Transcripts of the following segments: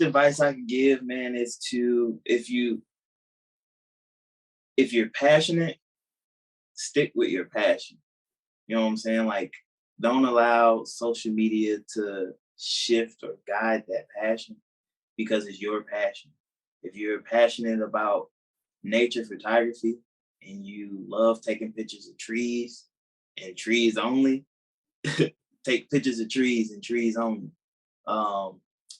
advice I can give, man, is to if you're passionate, stick with your passion. You know what I'm saying? Like, don't allow social media to shift or guide that passion because it's your passion. If you're passionate about nature photography and you love taking pictures of trees and trees only, take pictures of trees and trees only.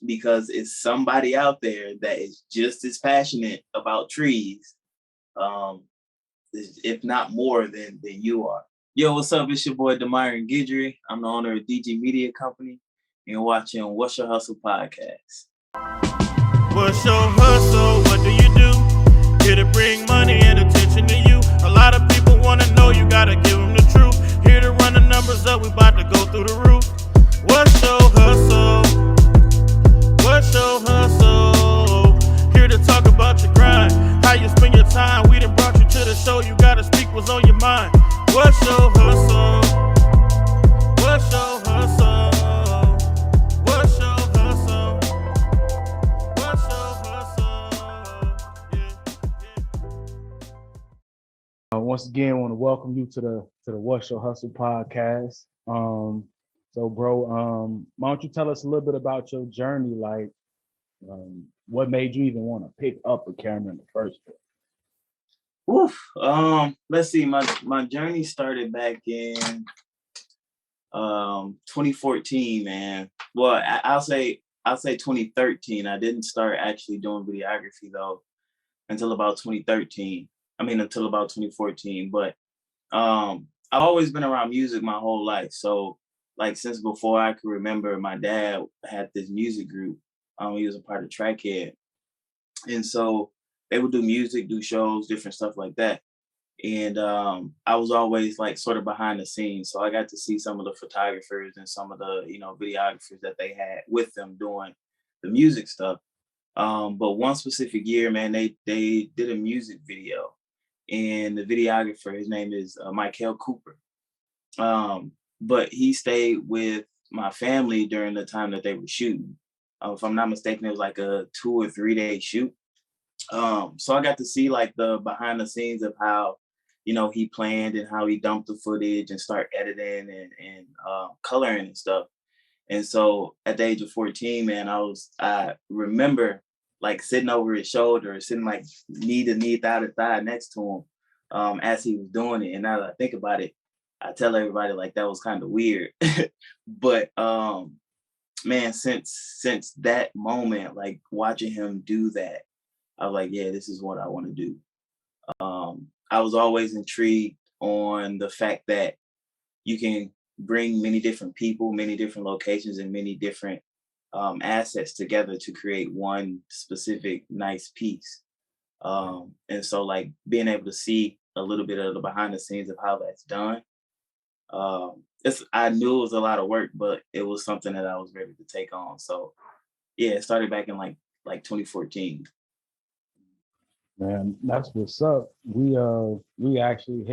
Because it's somebody out there that is just as passionate about trees, um, if not more than you are. Yo, what's up? It's your boy D'Myron Guidry. I'm the owner of DG Media Company, and you're watching What's Your Hustle podcast. What's your hustle? What do you do? Here to bring money and attention to you. A lot of people want to know, you gotta give them the truth. Here to run the numbers up, we about to go through the roof. What's your hustle? What's your hustle? Here to talk about your grind, how you spend your time. We done brought you to the show, you gotta speak what's on your mind. What's your hustle? What's your hustle? What's your hustle? What's your hustle? Once again, I want to welcome you to the What's Your Hustle podcast. So, bro, why don't you tell us a little bit about your journey? Like, what made you even want to pick up a camera in the first place? Let's see. My journey started back in 2014, man. Well, I'll say 2013. I didn't start actually doing videography though until about 2013. Until about 2014. But I've always been around music my whole life. So like since before I could remember, my dad had this music group. He was a part of Trackhead. And so they would do music, do shows, different stuff like that. And I was always like sort of behind the scenes. So I got to see some of the photographers and some of the, videographers that they had with them doing the music stuff. But one specific year, man, they did a music video. And the videographer, his name is Michael Cooper. But he stayed with my family during the time that they were shooting. If I'm not mistaken, it was like a 2 or 3 day shoot. So I got to see like the behind the scenes of how, he planned and how he dumped the footage and start editing and coloring and stuff. And so at the age of 14, man, I remember like sitting over his shoulder, sitting like knee to knee, thigh to thigh next to him as he was doing it. And now that I think about it, I tell everybody like that was kind of weird. But man, since that moment, like watching him do that, I was like, yeah, this is what I want to do. I was always intrigued on the fact that you can bring many different people, many different locations, and many different assets together to create one specific nice piece. And so like being able to see a little bit of the behind the scenes of how that's done. I knew it was a lot of work, but it was something that I was ready to take on. So yeah, it started back in like 2014. Man, that's what's up. We actually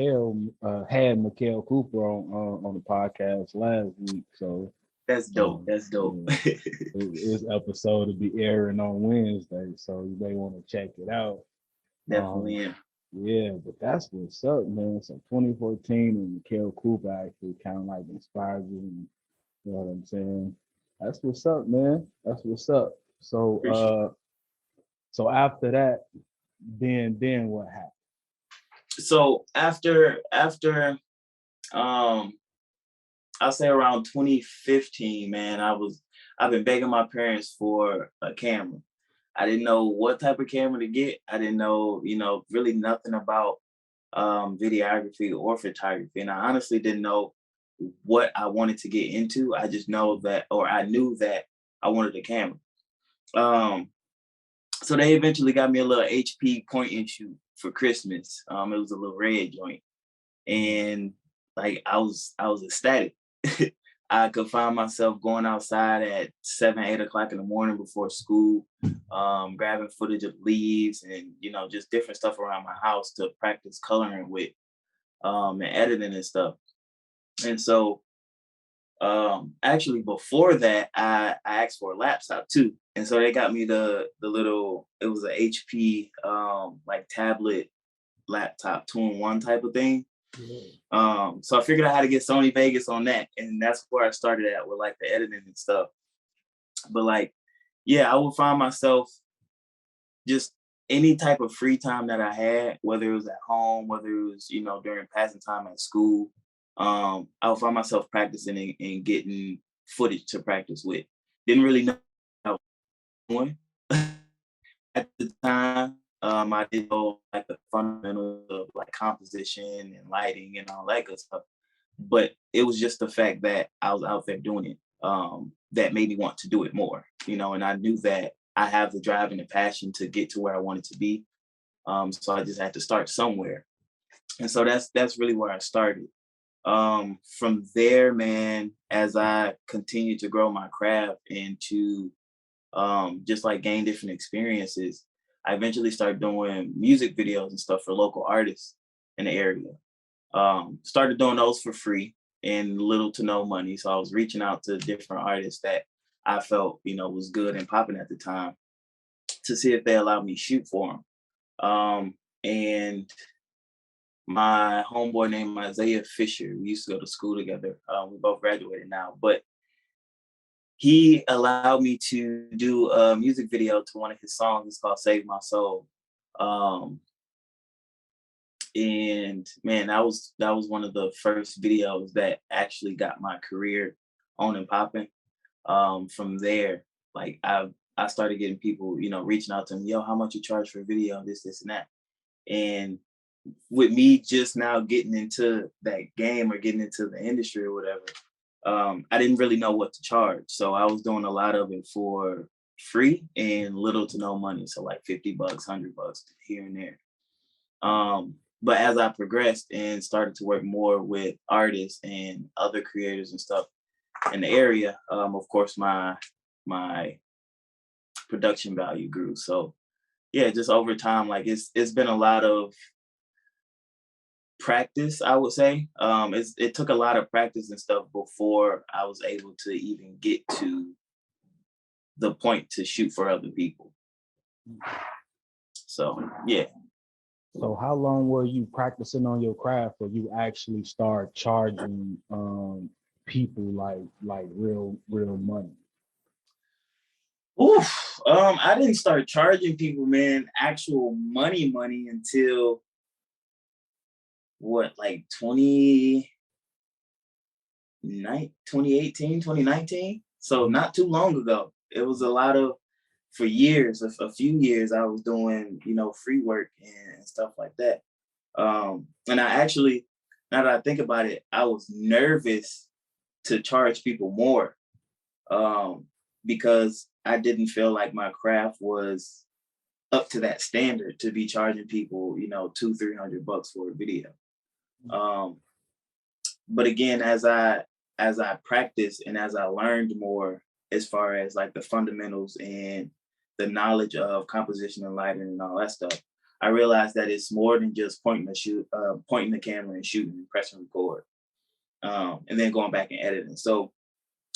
had Mikhail Cooper on the podcast last week. So that's dope. That's dope. Yeah, his episode will be airing on Wednesday, so you may want to check it out. Definitely. Yeah, but that's what's up, man. So 2014 and Mikhail Cooper actually kind of like inspired you. And, you know what I'm saying? That's what's up, man. That's what's up. So so after that, then what happened? So after I'll say around 2015, man, I've been begging my parents for a camera. I didn't know what type of camera to get. I didn't know, really nothing about videography or photography. And I honestly didn't know what I wanted to get into. I just know that, or I knew that I wanted a camera. So they eventually got me a little HP point and shoot for Christmas. It was a little red joint. And like I was ecstatic. I could find myself going outside at 7, 8 o'clock in the morning before school, grabbing footage of leaves and, just different stuff around my house to practice coloring with and editing and stuff. And so Actually before that, I asked for a laptop too. And so they got me the little, it was a HP like tablet laptop 2-in-1 type of thing. So I figured out how to get Sony Vegas on that. And that's where I started at with like the editing and stuff. But like, yeah, I would find myself just any type of free time that I had, whether it was at home, whether it was, you know, during passing time at school, I would find myself practicing and getting footage to practice with. Didn't really know what I was doing at the time. I did know like the fundamentals of like composition and lighting and all that good stuff. But it was just the fact that I was out there doing it that made me want to do it more, you know, and I knew that I have the drive and the passion to get to where I wanted to be. So I just had to start somewhere. And so that's really where I started. From there, man, as I continued to grow my craft and to just like gain different experiences, I eventually started doing music videos and stuff for local artists in the area. Started doing those for free and little to no money. So I was reaching out to different artists that I felt, you know, was good and popping at the time to see if they allowed me to shoot for them. And my homeboy named Isaiah Fisher, we used to go to school together. We both graduated now, but he allowed me to do a music video to one of his songs. It's called Save My Soul. And man, that was one of the first videos that actually got my career on and popping. From there, like I started getting people, you know, reaching out to me, yo, how much you charge for a video, this, and that. And with me just now getting into that game or getting into the industry or whatever, I didn't really know what to charge. So I was doing a lot of it for free and little to no money. So like $50, $100 here and there. But as I progressed and started to work more with artists and other creators and stuff in the area, of course, my production value grew. So yeah, just over time, like it's been a lot of practice, I would say. It took a lot of practice and stuff before I was able to even get to the point to shoot for other people. So yeah. So how long were you practicing on your craft before you actually start charging people like real money? Oof. I didn't start charging people, man, actual money until what, like 2018, 2019. So not too long ago. It was a lot of, for years, a few years, I was doing, you know, free work and stuff like that. And I actually, now that I think about it, I was nervous to charge people more because I didn't feel like my craft was up to that standard to be charging people, you know, $200-300 for a video. But again, as I practiced and as I learned more as far as like the fundamentals and the knowledge of composition and lighting and all that stuff, I realized that it's more than just pointing the camera and shooting and pressing record, and then going back and editing. So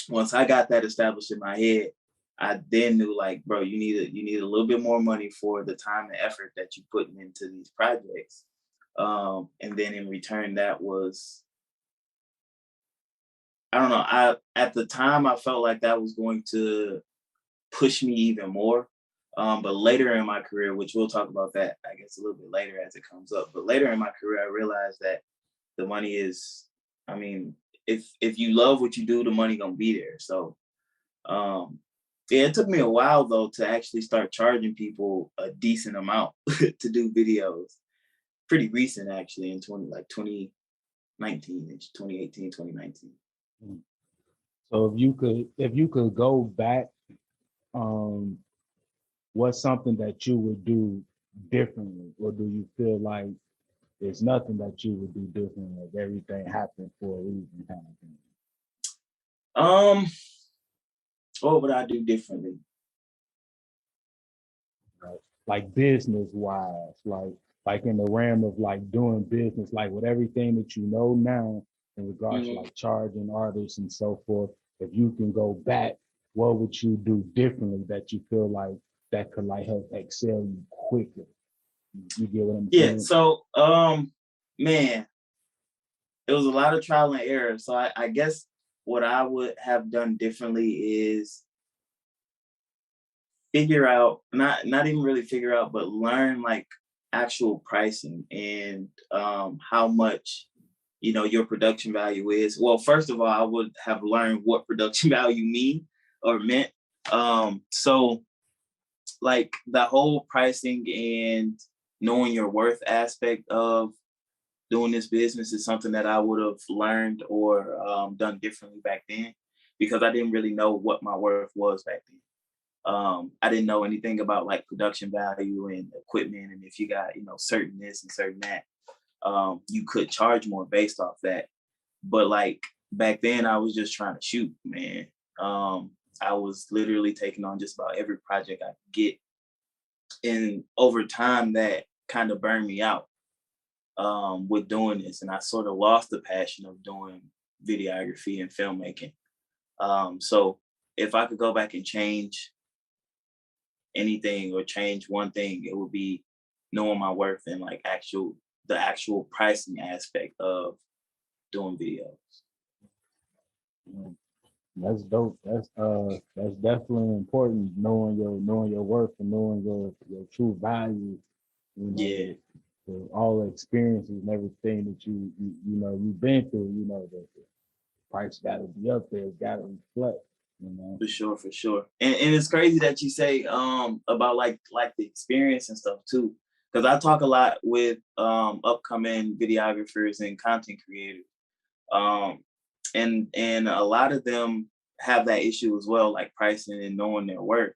once I got that established in my head, I then knew, like, bro, you need a little bit more money for the time and effort that you're putting into these projects. And then in return, that was, I don't know, at the time I felt like that was going to push me even more. But later in my career, which we'll talk about that, I guess, a little bit later as it comes up. But later in my career, I realized that the money is, I mean, if you love what you do, the money gonna be there. So yeah, it took me a while though to actually start charging people a decent amount to do videos. Pretty recent actually, in 2019, 2018, 2019. So if you could go back, what's something that you would do differently, or do you feel like there's nothing that you would do differently, if everything happened for a reason kind of thing? What would I do differently? Right? Like business wise, like in the realm of like doing business, like with everything that you know now, in regards to like charging artists and so forth. If you can go back, what would you do differently that you feel like that could like help excel you quicker? You get what I'm saying? Yeah. So, man, it was a lot of trial and error. So I guess what I would have done differently is figure out, not even really figure out, but learn like actual pricing and how much your production value is. Well, first of all, I would have learned what production value meant. So like the whole pricing and knowing your worth aspect of doing this business is something that I would have learned or done differently back then, because I didn't really know what my worth was back then. I didn't know anything about like production value and equipment, and if you got certain this and certain that, you could charge more based off that. But like back then, I was just trying to shoot, man. I was literally taking on just about every project I could get, and over time, that kind of burned me out with doing this, and I sort of lost the passion of doing videography and filmmaking. So if I could go back and change anything or change one thing, it would be knowing my worth and like the actual pricing aspect of doing videos. That's dope. That's definitely important. Knowing your worth and knowing your true value. Yeah, For all the experiences and everything that you've been through. The price got to be up there. It's got to reflect. for sure. And it's crazy that you say about like the experience and stuff too, because I talk a lot with upcoming videographers and content creators, and a lot of them have that issue as well, like pricing and knowing their worth,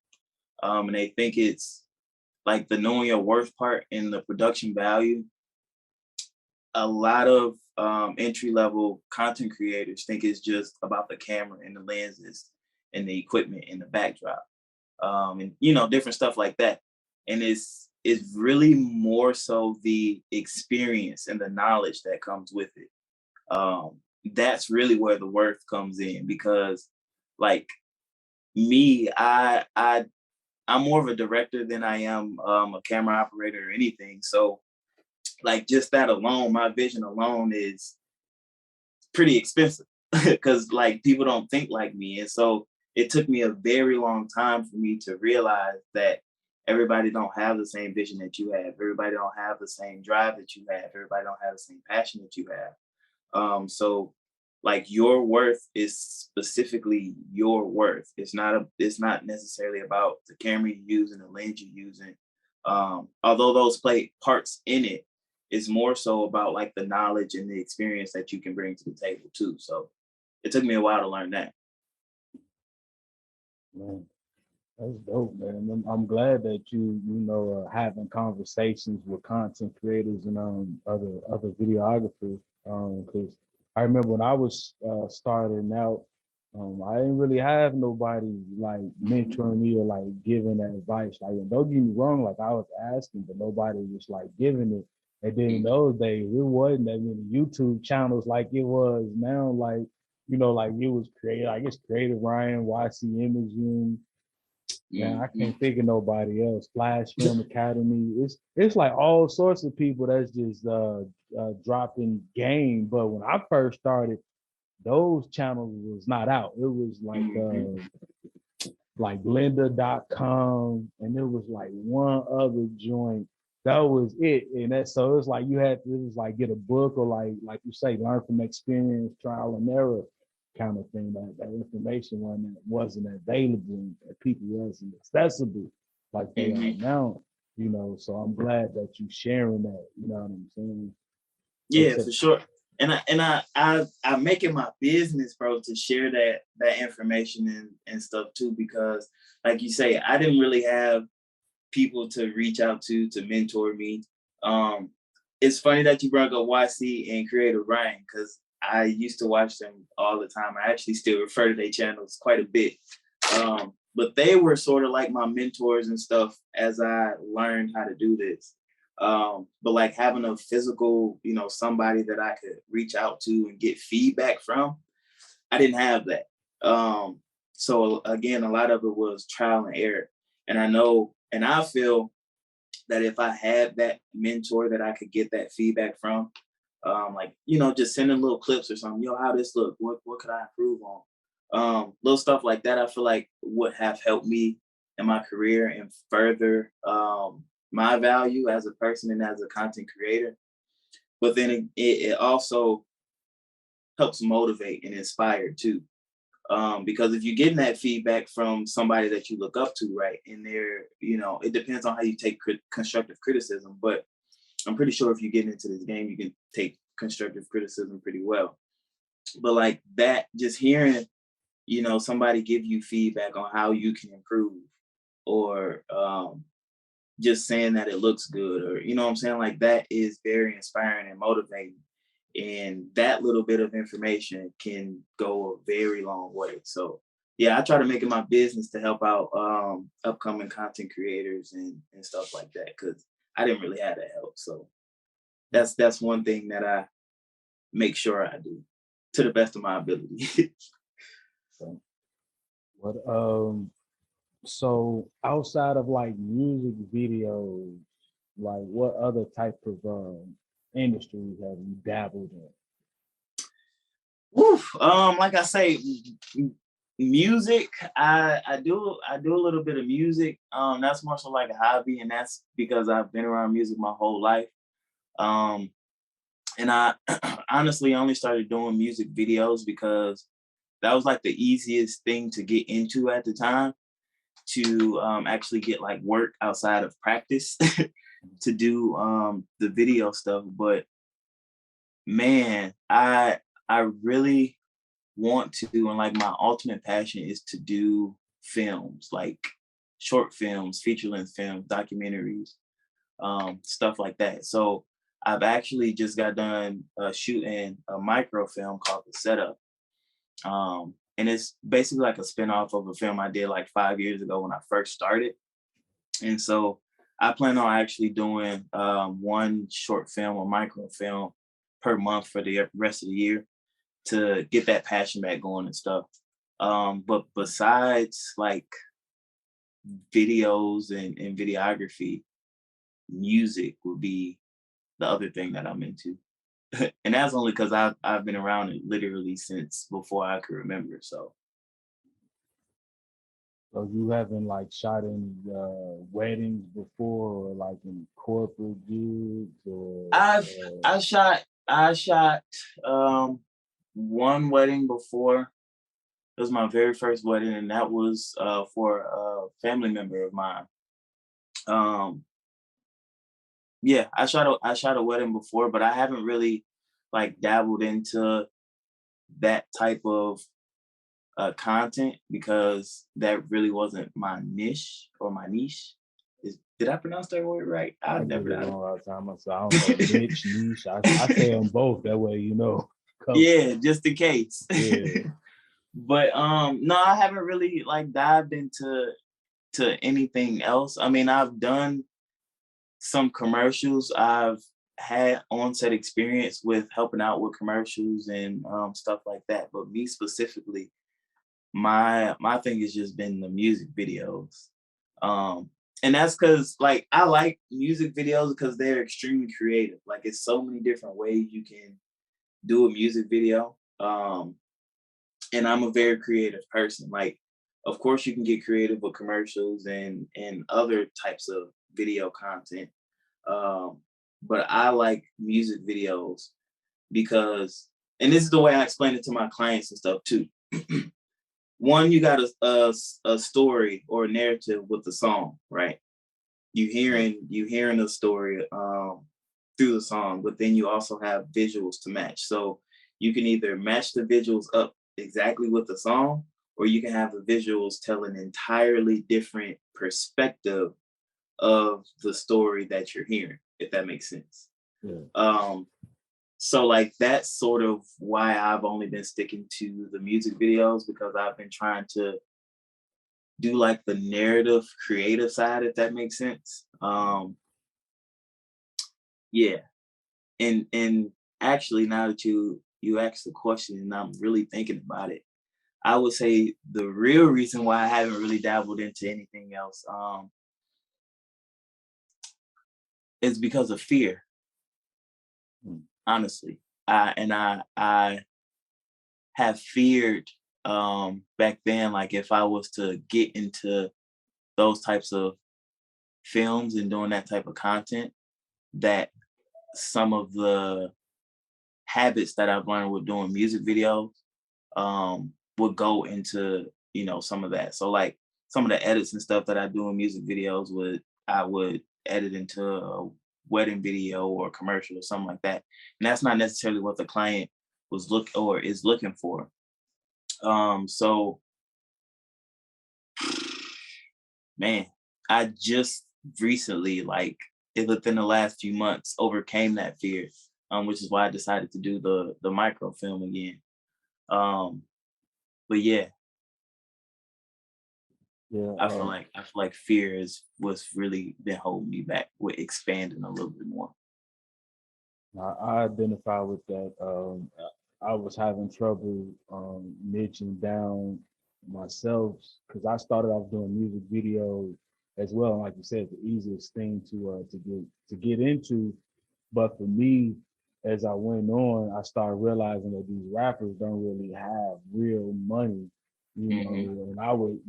and they think it's like the knowing your worth part and the production value. A lot of entry level content creators think it's just about the camera and the lenses and the equipment and the backdrop, and different stuff like that. And it's really more so the experience and the knowledge that comes with it. That's really where the worth comes in, because like me, I'm more of a director than I am a camera operator or anything. So like just that alone, my vision alone is pretty expensive because like people don't think like me. And so it took me a very long time for me to realize that everybody don't have the same vision that you have. Everybody don't have the same drive that you have. Everybody don't have the same passion that you have. So like your worth is specifically your worth. It's not necessarily about the camera you're using, the lens you're using. Although those play parts in it, it's more so about like the knowledge and the experience that you can bring to the table too. So it took me a while to learn that. Man, that's dope, man. I'm glad that you having conversations with content creators and other videographers. Because I remember when I was starting out, I didn't really have nobody like mentoring me or like giving advice. Like, and don't get me wrong, like I was asking, but nobody was like giving it. And then in those days, it wasn't that many YouTube channels like it was now. Like, like it was created. I guess Creative Ryan, YC Imaging. Man, I can't think of nobody else. Flash Film Academy. It's like all sorts of people that's just dropping game. But when I first started, those channels was not out. It was like Lynda.com, and it was like one other joint. That was it. And so it was like it was like get a book or like you say, learn from experience, trial and error kind of thing. That information wasn't available, and people wasn't accessible like they are now. So I'm glad that you sharing that. You know what I'm saying? Yeah, for sure. And I make it my business, bro, to share that information and stuff too, because like you say, I didn't really have people to reach out to mentor me. It's funny that you brought up YC and Creative Ryan, because I used to watch them all the time. I actually still refer to their channels quite a bit. But they were sort of like my mentors and stuff as I learned how to do this. But like having a physical, you know, somebody that I could reach out to and get feedback from, I didn't have that. So again, a lot of it was trial and error. And I know, and I feel that if I had that mentor that I could get that feedback from, like, you know, just sending little clips or something, yo, how this look? What could I improve on? Little stuff like that, I feel like would have helped me in my career and further my value as a person and as a content creator. But then it also helps motivate and inspire too. Because if you're getting that feedback from somebody that you look up to, right, and they're, you know, it depends on how you take constructive criticism, but I'm pretty sure if you get into this game, you can take constructive criticism pretty well. But like that, just hearing, you know, somebody give you feedback on how you can improve, or just saying that it looks good, or, you know what I'm saying? Like that is very inspiring and motivating. And that little bit of information can go a very long way. So yeah, I try to make it my business to help out upcoming content creators and stuff like that, because I didn't really have that help. So that's one thing that I make sure I do to the best of my ability. So, what so outside of like music videos, like what other type of industries have you dabbled in? Woof. Like I say, music. I do a little bit of music. That's more so like a hobby, and that's because I've been around music my whole life. Um, and I honestly only started doing music videos because that was like the easiest thing to get into at the time, to actually get like work outside of practice to do the video stuff. But man, I really want to, and like my ultimate passion is to do films, like short films, feature length films, documentaries, stuff like that. So I've actually just got done shooting a microfilm called The Setup. And it's basically like a spinoff of a film I did like 5 years ago when I first started. And so I plan on actually doing one short film or microfilm per month for the rest of the year to get that passion back going and stuff. But besides like videos and videography, music would be the other thing that I'm into. And that's only because I've been around it literally since before I could remember. So So you haven't like shot any weddings before, or like in corporate gigs, or I've I shot one wedding before. It was my very first wedding, and that was for a family member of mine. Um, yeah, I shot a wedding before, but I haven't really like dabbled into that type of content because that really wasn't my niche or my niche. Did I pronounce that word right? I I've get never it done wrong all the time. So I don't know, niche, niche. I say them both. That way, you know. Cover. Yeah, just in case. Yeah. But no, I haven't really like dived into anything else. I mean, I've done some commercials. I've had on-set experience with helping out with commercials and stuff like that. But me specifically, my thing has just been the music videos. And that's because like I like music videos because they're extremely creative. Like it's so many different ways you can do a music video. And I'm a very creative person. Like, of course, you can get creative with commercials and other types of video content. Um, but I like music videos because, and this is the way I explain it to my clients and stuff too. One, you got a story or a narrative with the song, right? You hearing a story through the song, but then you also have visuals to match. So you can either match the visuals up exactly with the song, or you can have the visuals tell an entirely different perspective of the story that you're hearing, if that makes sense. Yeah. So like that's sort of why I've only been sticking to the music videos, because I've been trying to do like the narrative creative side, if that makes sense. Yeah. And actually, now that you asked the question and I'm really thinking about it, I would say the real reason why I haven't really dabbled into anything else is because of fear, Mm. honestly. I have feared back then, like if I was to get into those types of films and doing that type of content, that some of the habits that I've learned with doing music videos would go into, some of that. So like some of the edits and stuff that I do in music videos I would edit into a wedding video or a commercial or something like that. And that's not necessarily what the client is looking for. So man, I just recently, like within the last few months, overcame that fear, which is why I decided to do the microfilm again. Um, but yeah, Yeah. I feel like fear is what's really been holding me back with expanding a little bit more. I identify with that. I was having trouble niching down myself because I started off doing music videos as well. And like you said, the easiest thing to get into. But for me, as I went on, I started realizing that these rappers don't really have real money, Hmm. and I would,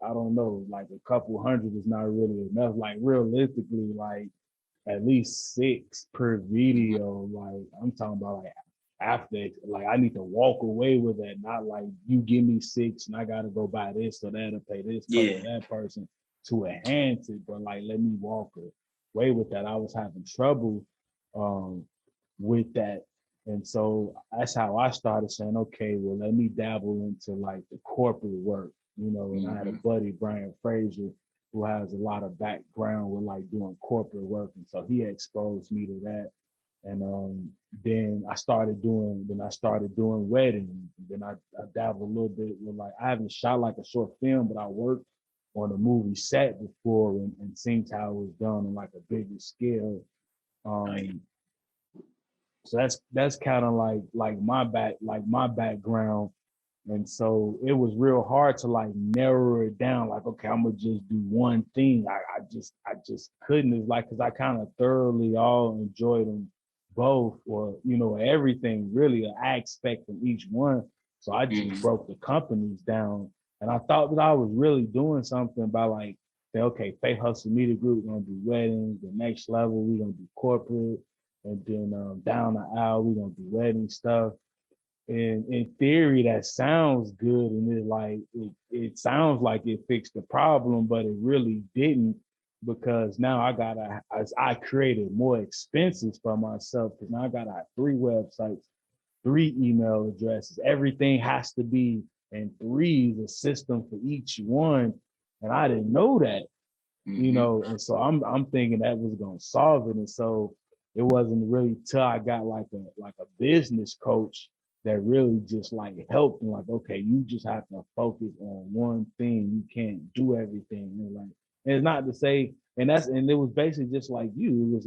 I don't know, like a couple hundred is not really enough. Like realistically, like at least six per Hmm. video. Like I'm talking about like after like I need to walk away with that, not like you give me six and I gotta go buy this or that or pay this person, Yeah. that person to enhance it, but like let me walk away with that. I was having trouble um with that. And so that's how I started saying, okay, well, let me dabble into like the corporate work, and I had a Hmm. buddy, Brian Frazier, who has a lot of background with like doing corporate work. And so he exposed me to that. And then I started doing weddings. Then I dabbled a little bit with like, I haven't shot like a short film, but I worked on a movie set before and seen how it was done on like a bigger scale. Oh, yeah. Um, so that's kind of like my background. And so it was real hard to like narrow it down, like, okay, I'm gonna just do one thing. I just couldn't. It's like because I kind of thoroughly all enjoyed them both, or everything really, an aspect of each one. So I just Hmm. broke the companies down, and I thought that I was really doing something by like, say, okay, Faith Hustle Media Group, we're gonna do weddings. The next level, we're gonna do corporate, and then down the aisle, we're gonna do wedding stuff. And in theory, that sounds good, and it sounds like it fixed the problem, but it really didn't, because now I created more expenses for myself, because now I gotta have three websites, three email addresses. Everything has to be in threes, a system for each one, and I didn't know that. Hmm. And so I'm thinking that was gonna solve it. And so it wasn't really till I got like a business coach that really just like helped me, like, okay, you just have to focus on one thing. You can't do everything. And it's not to say, and it was basically just like you.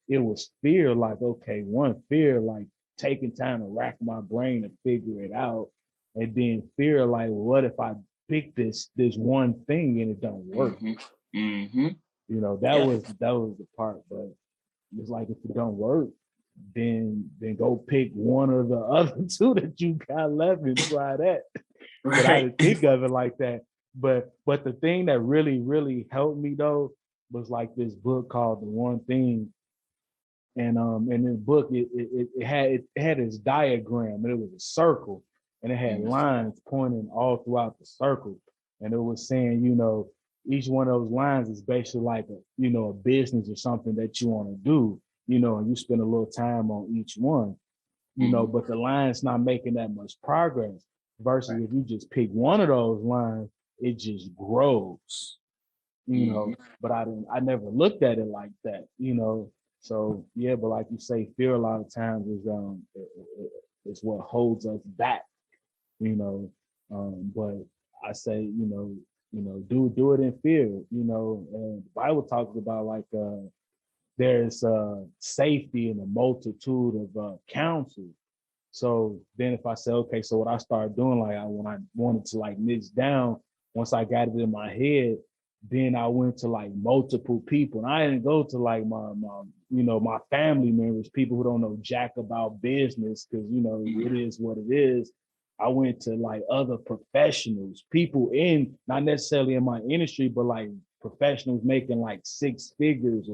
It was fear, like, okay, one fear, like taking time to rack my brain to figure it out. And then fear, like, what if I pick this one thing and it don't work? Hmm. Hmm. That Yeah. was the part. But it's like, if it don't work, then go pick one of the other two that you got left and try that. But I Right. didn't think of it like that. But the thing that really, really helped me though was like this book called The One Thing. And in this book, it had this diagram, and it was a circle, and it had Hmm. lines pointing all throughout the circle, and it was saying, each one of those lines is basically like a business or something that you want to do, and you spend a little time on each one, Hmm. but the line's not making that much progress. Versus Right. if you just pick one of those lines, it just grows, Hmm. but I never looked at it like that. So yeah, but like you say, fear a lot of times is what holds us back, you know. But I say, do it in fear, and the Bible talks about like there's safety in a multitude of counsel. So then if I say, okay, so what I started doing, like when I wanted to like niche down, once I got it in my head, then I went to like multiple people. And I didn't go to like my family members, people who don't know jack about business, because it is what it is. I went to like other professionals, people in not necessarily in my industry, but like professionals making like 6 figures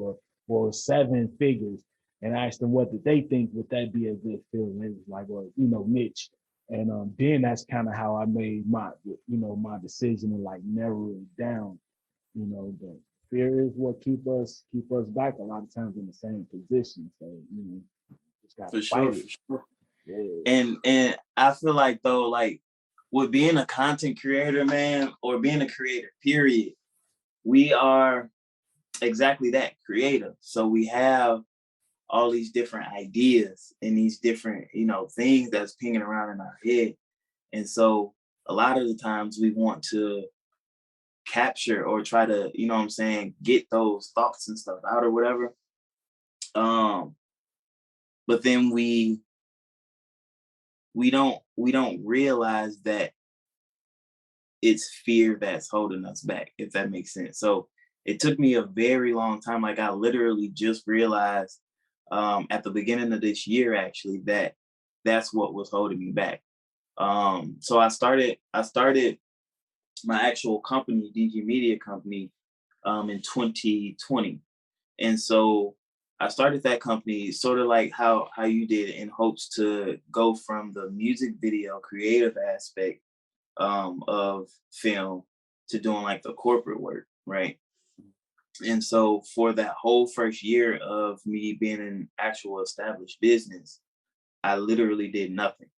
or 7 figures, and asked them what did they think would that be a good field. And it was like, well, niche. And then that's kind of how I made my my decision and like narrow it down. But fear is what keep us back a lot of times in the same position. So just gotta For fight sure, it. for sure. Yeah. And I feel like though, like with being a content creator, man, or being a creator, period, we are exactly that, creative. So we have all these different ideas and these different, things that's pinging around in our head. And so a lot of the times we want to capture or try to, get those thoughts and stuff out or whatever. But then we don't realize that it's fear that's holding us back, if that makes sense. So it took me a very long time. Like I literally just realized at the beginning of this year, actually, that that's what was holding me back. So I started my actual company, DG Media Company, in 2020. And so I started that company sort of like how you did, in hopes to go from the music video creative aspect of film to doing like the corporate work, right? And so for that whole first year of me being an actual established business, I literally did nothing.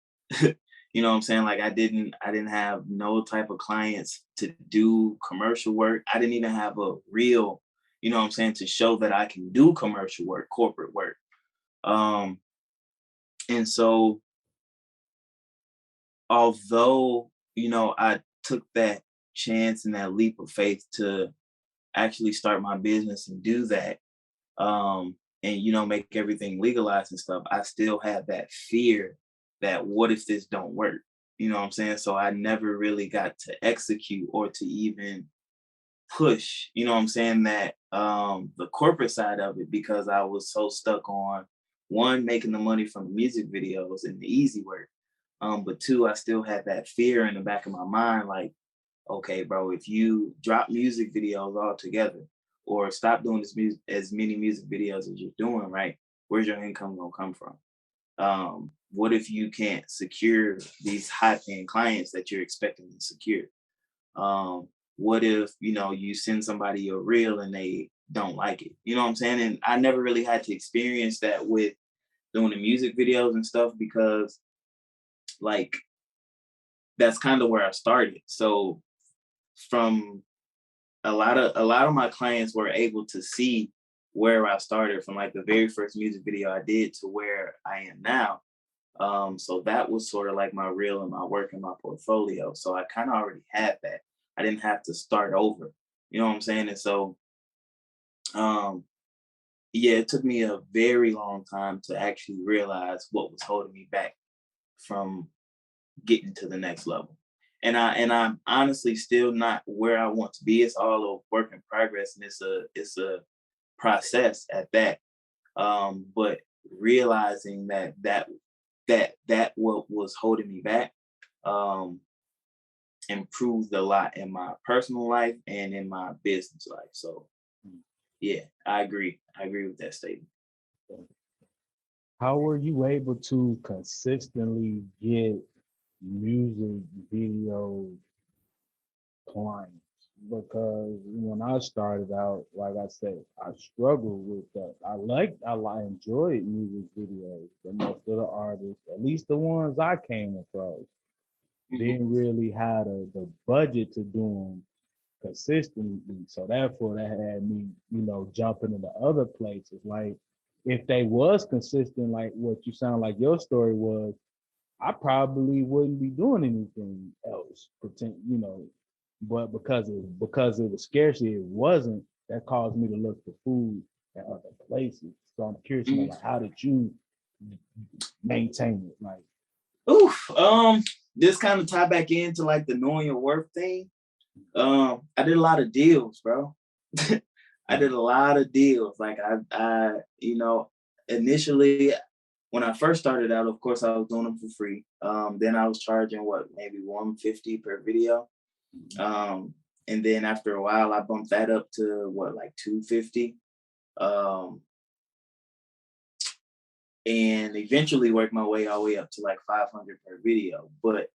You know what I'm saying? Like I didn't have no type of clients to do commercial work. I didn't even have a real, to show that I can do commercial work, corporate work. And so although, I took that chance and that leap of faith to actually start my business and do that, and make everything legalized and stuff, I still had that fear that what if this don't work? You know what I'm saying? So I never really got to execute or to even push, that the corporate side of it, because I was so stuck on one, making the money from the music videos and the easy work. But two, I still had that fear in the back of my mind, like, okay, bro, if you drop music videos altogether or stop doing as many music videos as you're doing, right? Where's your income gonna come from? What if you can't secure these high-paying clients that you're expecting to secure? What if, you send somebody a reel and they don't like it? You know what I'm saying? And I never really had to experience that with doing the music videos and stuff, because like that's kind of where I started. So from a lot of my clients were able to see where I started from, like the very first music video I did to where I am now. So that was sort of like my reel and my work and my portfolio. So I kind of already had that. I didn't have to start over. You know what I'm saying? And so, yeah, it took me a very long time to actually realize what was holding me back from getting to the next level. And I'm honestly still not where I want to be. It's all a work in progress, and it's a process at that. But realizing that what was holding me back improved a lot in my personal life and in my business life. So yeah, I agree. I agree with that statement. How were you able to consistently get music video clients? Because when I started out, like I said, I struggled with that. I enjoyed music videos, but most of the artists, at least the ones I came across, didn't really have the budget to do them consistently. So therefore that had me, jumping into other places. Like if they was consistent, like what you sound like your story was, I probably wouldn't be doing anything else. But because it was scarcity, it wasn't. That caused me to look for food at other places. So I'm curious to know, like, how did you maintain it? Like, this kind of tie back into like the knowing your worth thing. I did a lot of deals, bro. I did a lot of deals. Like I, initially when I first started out, of course, I was doing them for free. Then I was charging maybe $150 per video. And then after a while, I bumped that up to like $250. And eventually worked my way all the way up to like $500 per video. But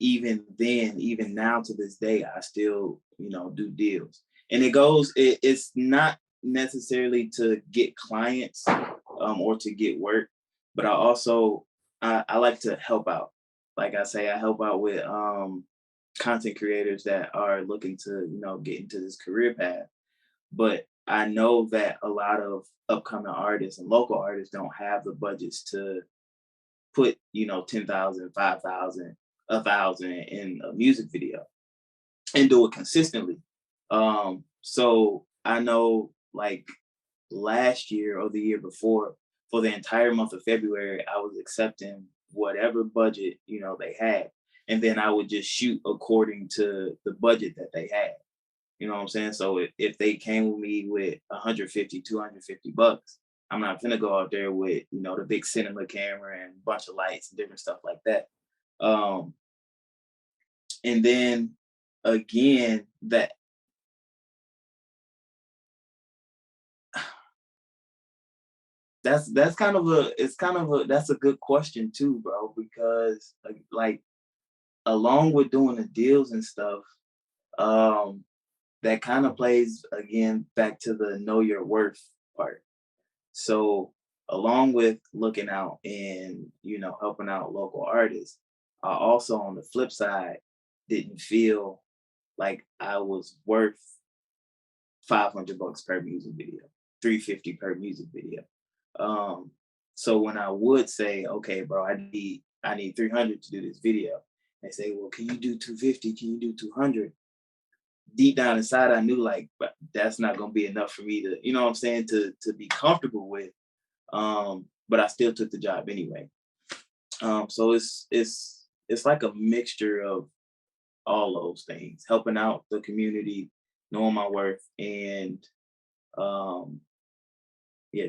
even then, even now to this day, I still, do deals. And it's not necessarily to get clients or to get work, but I like to help out. Like I say, I help out with content creators that are looking to, get into this career path. But I know that a lot of upcoming artists and local artists don't have the budgets to put, 10,000, 5,000, 1,000 in a music video and do it consistently. So I know like last year or the year before, for the entire month of February, I was accepting whatever budget, they had. And then I would just shoot according to the budget that they had. You know what I'm saying? So if they came with me with 150, 250 bucks, I'm not gonna go out there with, the big cinema camera and a bunch of lights and different stuff like that. And then again, that's that's a good question too, bro, because like along with doing the deals and stuff, that kind of plays again back to the know your worth part. So along with looking out and, helping out local artists, I also on the flip side didn't feel like I was worth $500 per music video, $350 per music video. So when I would say, okay, bro, I need 300 to do this video, they say, well, can you do 250? Can you do 200? Deep down inside, I knew like that's not gonna be enough for me to, what I'm saying, to be comfortable with. But I still took the job anyway. So it's like a mixture of all those things, helping out the community, knowing my worth, and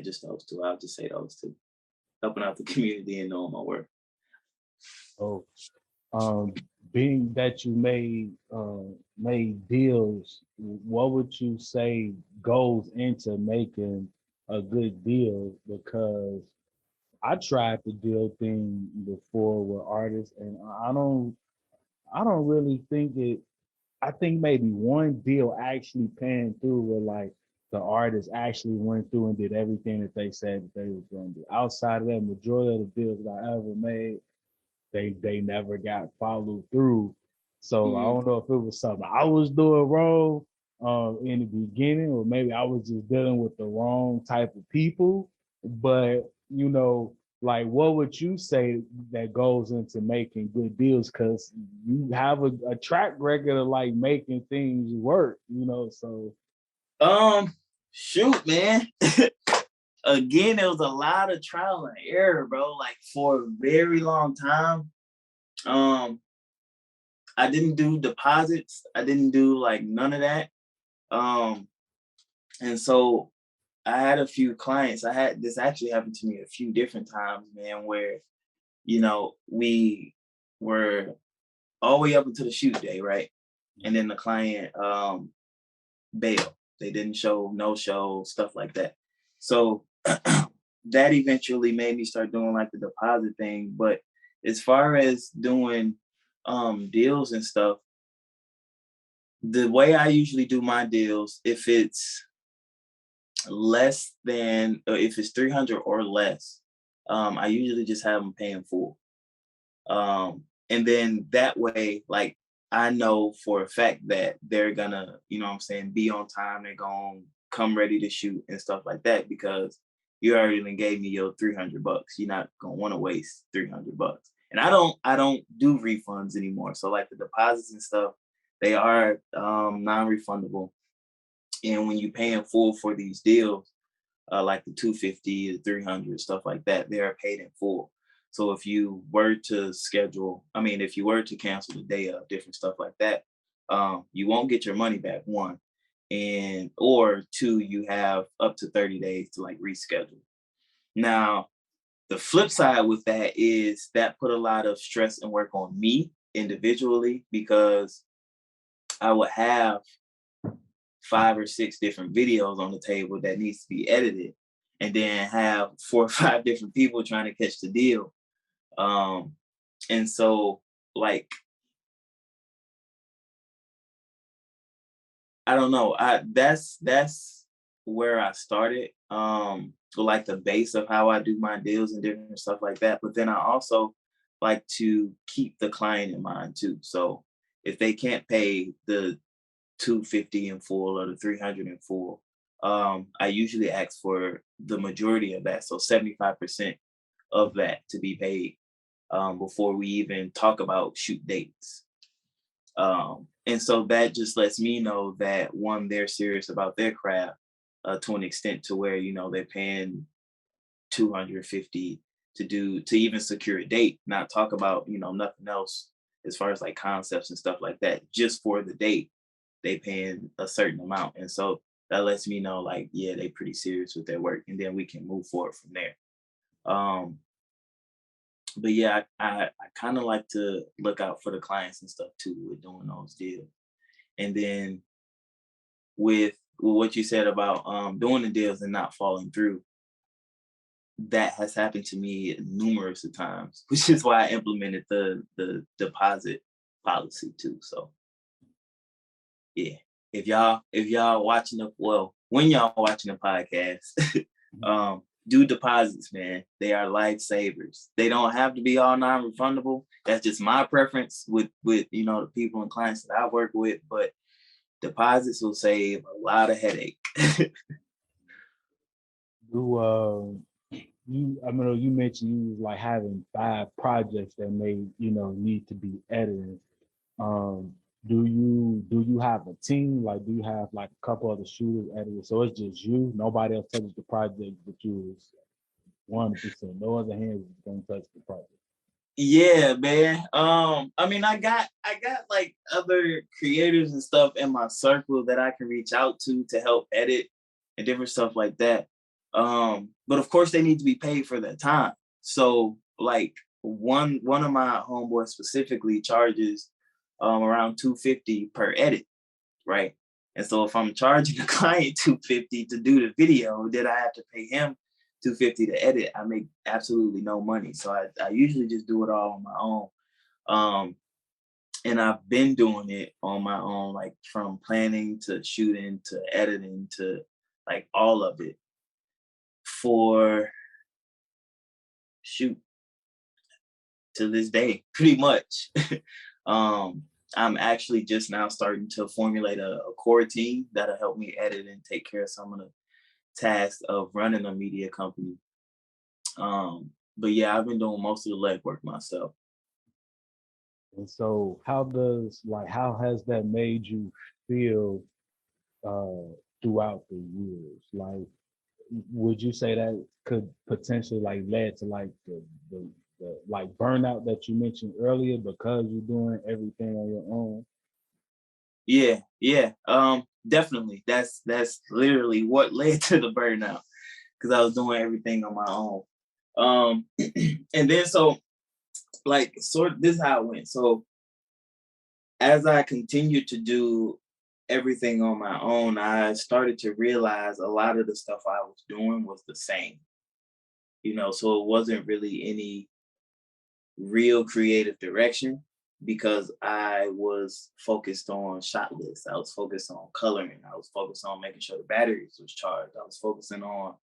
just those two. I'll just say those two. Helping out the community and knowing my worth. Oh, being that you made deals, what would you say goes into making a good deal? Because I tried the deal thing before with artists, and I don't really think it. I think maybe one deal actually panned through where like the artist actually went through and did everything that they said that they was going to do. Outside of that, majority of the deals that I ever made, they never got followed through. So I don't know if it was something I was doing wrong in the beginning, or maybe I was just dealing with the wrong type of people. But like, what would you say that goes into making good deals? Because you have a track record of like making things work, so. Shoot, man. Again, there was a lot of trial and error, bro. Like for a very long time. I didn't do deposits. I didn't do like none of that. And so I had a few clients. This actually happened to me a few different times, man, where, we were all the way up until the shoot day, right? And then the client bailed. They didn't show, no show, stuff like that. So that eventually made me start doing like the deposit thing. But as far as doing deals and stuff, the way I usually do my deals, if it's less than, if it's 300 or less, I usually just have them paying full. And then that way, like, I know for a fact that they're gonna, be on time. They're gonna come ready to shoot and stuff like that, because you already gave me your $300. You're not gonna want to waste $300. And I don't do refunds anymore. So like the deposits and stuff, they are non-refundable. And when you pay in full for these deals, like the 250, the 300, stuff like that, they're paid in full. So if you were to if you were to cancel the day of, different stuff like that, you won't get your money back, one. And or two, you have up to 30 days to like reschedule. Now, the flip side with that is that put a lot of stress and work on me individually, because I would have 5 or 6 different videos on the table that needs to be edited, and then have 4 or 5 different people trying to catch the deal. And so, like, I don't know. That's where I started. So like the base of how I do my deals and different stuff like that. But then I also like to keep the client in mind too. So if they can't pay the 250 in full or the 300 in full, I usually ask for the majority of that. So 75% of that to be paid, before we even talk about shoot dates. And so that just lets me know that, one, they're serious about their craft, to an extent to where, they're paying 250 to even secure a date, not talk about, nothing else as far as like concepts and stuff like that. Just for the date, they paying a certain amount. And so that lets me know, like, yeah, they pretty serious with their work, and then we can move forward from there. But yeah, I kind of like to look out for the clients and stuff too with doing those deals. And then with what you said about doing the deals and not falling through, that has happened to me numerous of times, which is why I implemented the deposit policy too. So yeah, if y'all watching when y'all watching the podcast, do deposits, man. They are lifesavers. They don't have to be all non-refundable. That's just my preference with the people and clients that I work with. But deposits will save a lot of headache. I mean, you mentioned you was like having 5 projects that may need to be edited. Do you have a team? Like, do you have like a couple other shooters editors? So it's just you. Nobody else touches the project, but you was 100%. No other hands is gonna touch the project. Yeah, man. I got like other creators and stuff in my circle that I can reach out to help edit and different stuff like that. But of course they need to be paid for their time. So like one of my homeboys specifically charges around 250 per edit, right? And so if I'm charging the client 250 to do the video, then I have to pay him 250 to edit. I make absolutely no money. So I usually just do it all on my own. And I've been doing it on my own, like from planning to shooting to editing to like all of it for to this day, pretty much. I'm actually just now starting to formulate a core team that'll help me edit and take care of some of the tasks of running a media company. But yeah, I've been doing most of the legwork myself. And so how has that made you feel throughout the years? Like, would you say that could potentially like lead to like the like burnout that you mentioned earlier because you're doing everything on your own? Yeah. Definitely. That's literally what led to the burnout, because I was doing everything on my own. And then so like this is how it went. So as I continued to do everything on my own, I started to realize a lot of the stuff I was doing was the same. So it wasn't really any real creative direction, because I was focused on shot lists. I was focused on coloring. I was focused on making sure the batteries was charged. I was focusing on,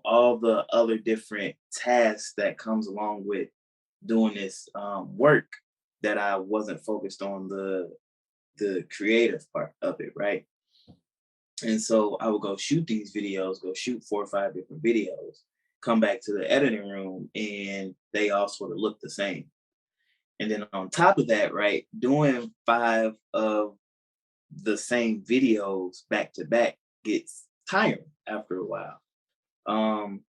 all the other different tasks that comes along with doing this work, that I wasn't focused on the creative part of it, right? And so I would go shoot these videos, go shoot 4 or 5 different videos, come back to the editing room, and they all sort of look the same. And then on top of that, right, doing 5 of the same videos back to back gets tiring after a while. And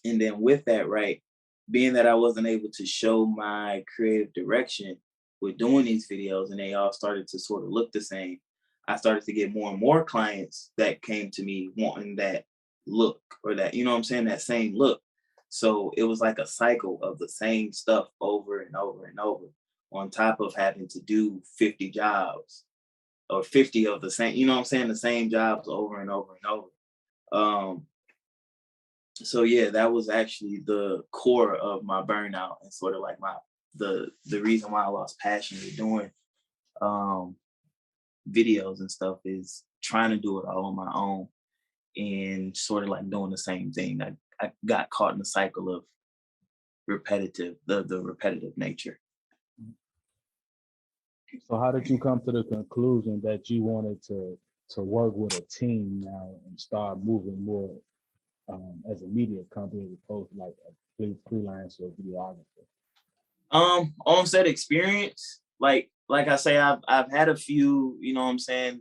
then with that, right, being that I wasn't able to show my creative direction with doing these videos and they all started to sort of look the same, I started to get more and more clients that came to me wanting that look or that, you know what I'm saying, that same look. So it was like a cycle of the same stuff over and over and over, on top of having to do 50 jobs or 50 of the same, you know what I'm saying, the same jobs over and over and over. So yeah, that was actually the core of my burnout and sort of like the reason why I lost passion with doing videos and stuff, is trying to do it all on my own and sort of like doing the same thing. I got caught in the cycle of the repetitive nature. So how did you come to the conclusion that you wanted to work with a team now and start moving more as a media company as opposed to like a freelance or videographer? On set experience, like I say, I've had a few, you know what I'm saying,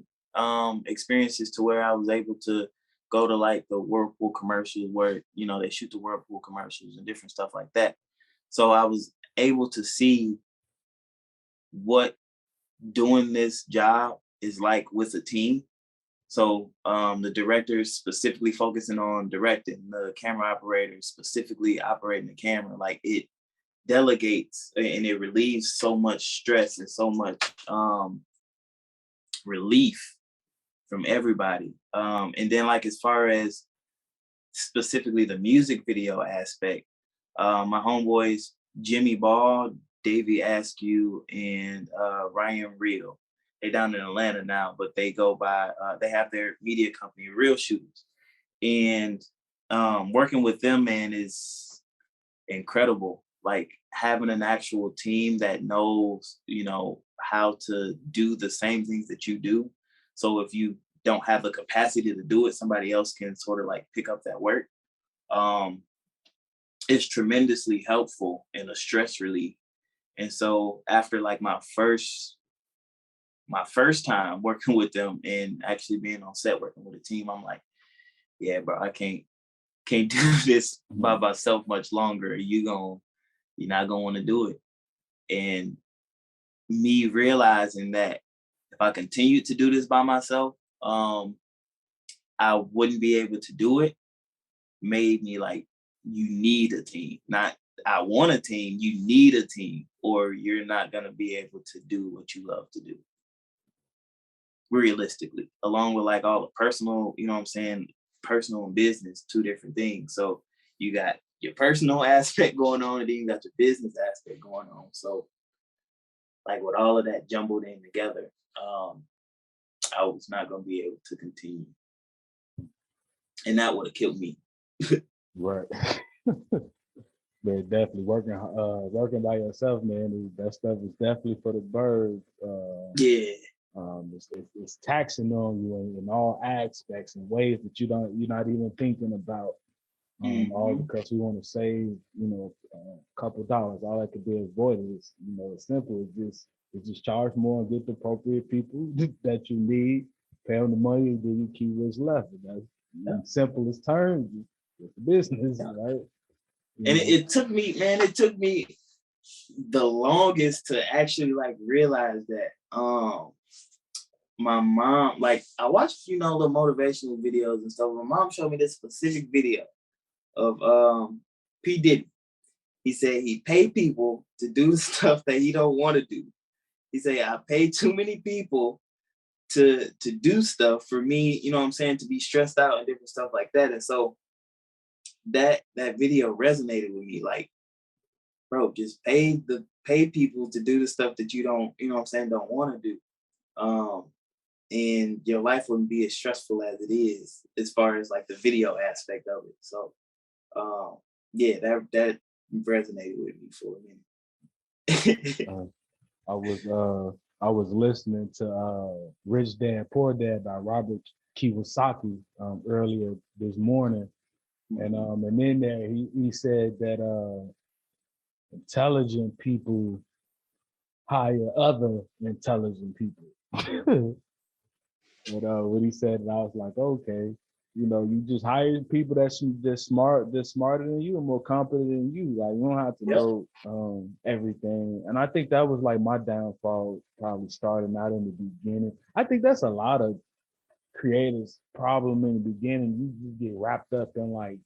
experiences to where I was able to go to like the Whirlpool commercials where, you know, they shoot the Whirlpool commercials and different stuff like that. So I was able to see what doing this job is like with a team. So the directors specifically focusing on directing, the camera operators specifically operating the camera, like it delegates and it relieves so much stress and so much relief from everybody. And then like as far as specifically the music video aspect, my homeboys Jimmy Ball, Davey Askew, and Ryan Real, they're down in Atlanta now, but they go by they have their media company, Real Shooters. And working with them, man, is incredible. Like having an actual team that knows, you know, how to do the same things that you do. So if you don't have the capacity to do it, somebody else can sort of like pick up that work. It's tremendously helpful and a stress relief. And so after like my first time working with them and actually being on set working with a team, I'm like, yeah, bro, I can't do this by myself much longer. You're not gonna want to do it. And me realizing that if I continued to do this by myself, I wouldn't be able to do it, made me like, you need a team. Not I want a team, you need a team, or you're not gonna be able to do what you love to do. Realistically, along with like all the personal, you know what I'm saying, personal and business, two different things. So you got your personal aspect going on, and then you got your business aspect going on. So like with all of that jumbled in together, I was not going to be able to continue, and that would have killed me. Right. But definitely working by yourself, man, that stuff is definitely for the birds. Yeah. It's taxing on you in all aspects and ways that you're not even thinking about. All because we want to save, you know, a couple dollars. All that could be avoided. Is, you know, it's simple. It's just charge more and get the appropriate people that you need, pay them the money, and then you keep what's left. That's in simplest terms. It's the business, right? And it took me, man. It took me the longest to actually like realize that. My mom, like I watched, you know, the motivational videos and stuff. My mom showed me this specific video of P. Diddy. He said he paid people to do the stuff that he don't want to do. He said, I pay too many people to do stuff for me, you know what I'm saying, to be stressed out and different stuff like that. And so that video resonated with me. Like, bro, just pay people to do the stuff that you don't, you know what I'm saying, don't want to do. And your life wouldn't be as stressful as it is, as far as like the video aspect of it. So yeah, that resonated with me for a minute. I was listening to Rich Dad Poor Dad by Robert Kiyosaki earlier this morning, and in there he said that intelligent people hire other intelligent people. But when he said it, I was like, okay. you just hire people that's smarter than you and more competent than you. Like, you don't have to know everything. And I think that was like my downfall, probably starting out in the beginning. I think that's a lot of creators' problem in the beginning. You just get wrapped up in like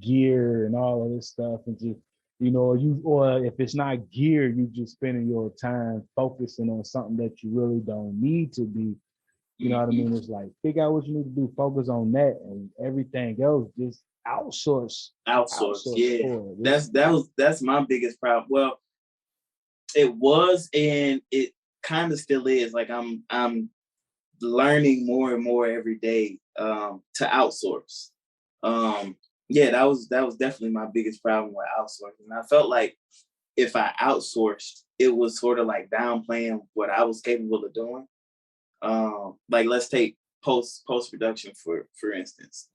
gear and all of this stuff, and just or if it's not gear, you just spending your time focusing on something that you really don't need to be. You know what I mean? It's like, figure out what you need to do, focus on that, and everything else just outsource. Yeah. That's my biggest problem. Well, it was, and it kind of still is. Like, I'm learning more and more every day to outsource. Yeah, that was definitely my biggest problem with outsourcing. I felt like if I outsourced, it was sort of like downplaying what I was capable of doing. Like, let's take post production for instance.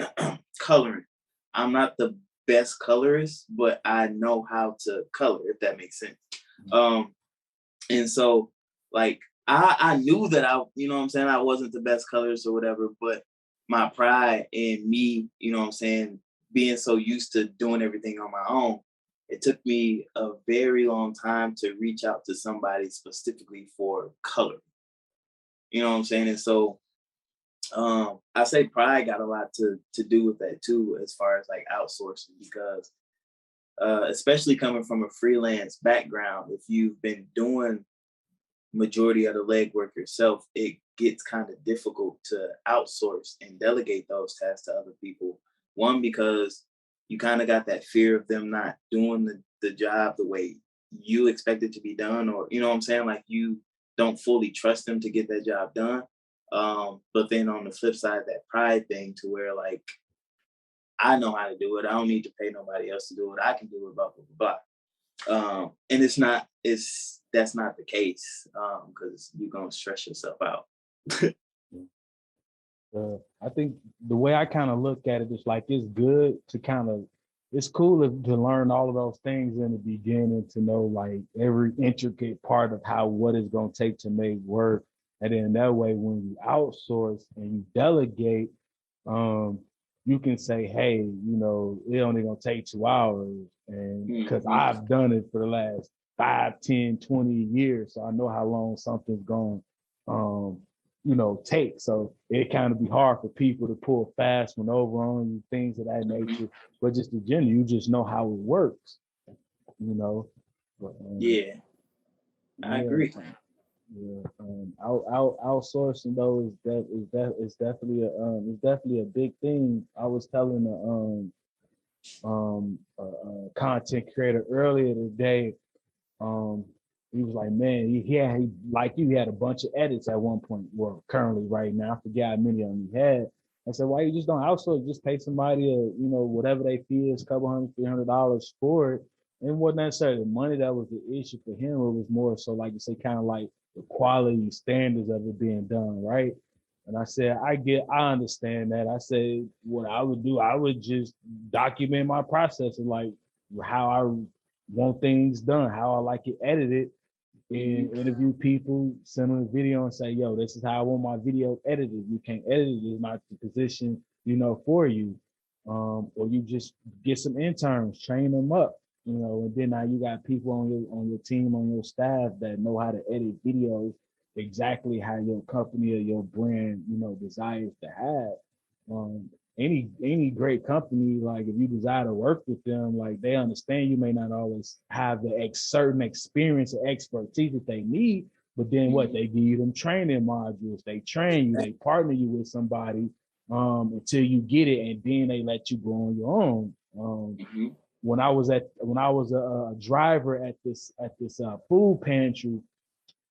Coloring. I'm not the best colorist, but I know how to color, if that makes sense. And so, like, I knew that I wasn't the best colorist or whatever, but my pride in me, being so used to doing everything on my own, it took me a very long time to reach out to somebody specifically for color. You know what I'm saying? And so I say pride got a lot to do with that too, as far as like outsourcing, because especially coming from a freelance background, if you've been doing majority of the legwork yourself, it gets kind of difficult to outsource and delegate those tasks to other people. One, because you kind of got that fear of them not doing the job the way you expect it to be done, or you know what I'm saying? Like, you don't fully trust them to get that job done. But then on the flip side, that pride thing, to where like, I know how to do it. I don't need to pay nobody else to do it. I can do it, blah, blah, blah. And that's not the case, because you're going to stress yourself out. I think the way I kind of look at it is like, it's good to it's cool to learn all of those things in the beginning, to know like every intricate part of what it's going to take to make work. And then that way, when you outsource and you delegate, you can say, hey, it only going to take 2 hours. And because I've done it for the last 5, 10, 20 years, so I know how long something's going take. So it kind of be hard for people to pull a fast one over on you, things of that nature. But just in general, you just know how it works, But, yeah, I agree. Yeah, outsourcing though is definitely a big thing. I was telling a content creator earlier today. He was like, man, he like you, he had a bunch of edits at one point. Well, currently right now, I forget how many of them he had. I said, why you just don't outsource? Just pay somebody whatever they fee is, couple $100, $300 for it. And it wasn't necessarily the money that was the issue for him. It was more so, like you say, kind of like the quality standards of it being done right. And I said, I understand that. I said, what I would do, I would just document my process of like how I want things done, how I like it edited, and interview people, send them a video and say, yo, this is how I want my video edited. You can't edit it, it's not the position, for you. Or you just get some interns, train them up, and then now you got people on your team, on your staff that know how to edit videos exactly how your company or your brand, desires to have. Any great company, like if you desire to work with them, like they understand you may not always have the certain experience or expertise that they need, but then what, they give you them training modules, they train you, they partner you with somebody until you get it, and then they let you go on your own. When I was a driver at this food pantry,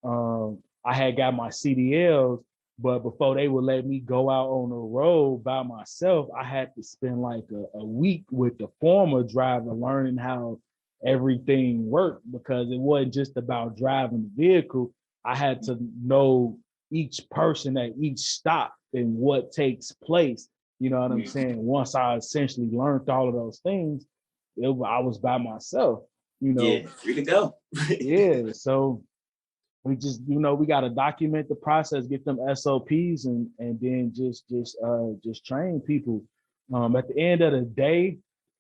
I had got my CDLs. But before they would let me go out on the road by myself, I had to spend like a week with the former driver learning how everything worked, because it wasn't just about driving the vehicle. I had to know each person at each stop and what takes place. You know what I'm saying? Once I essentially learned all of those things, I was by myself, Yeah, free to go. Yeah. So we just, we got to document the process, get them SOPs, and then just train people. At the end of the day,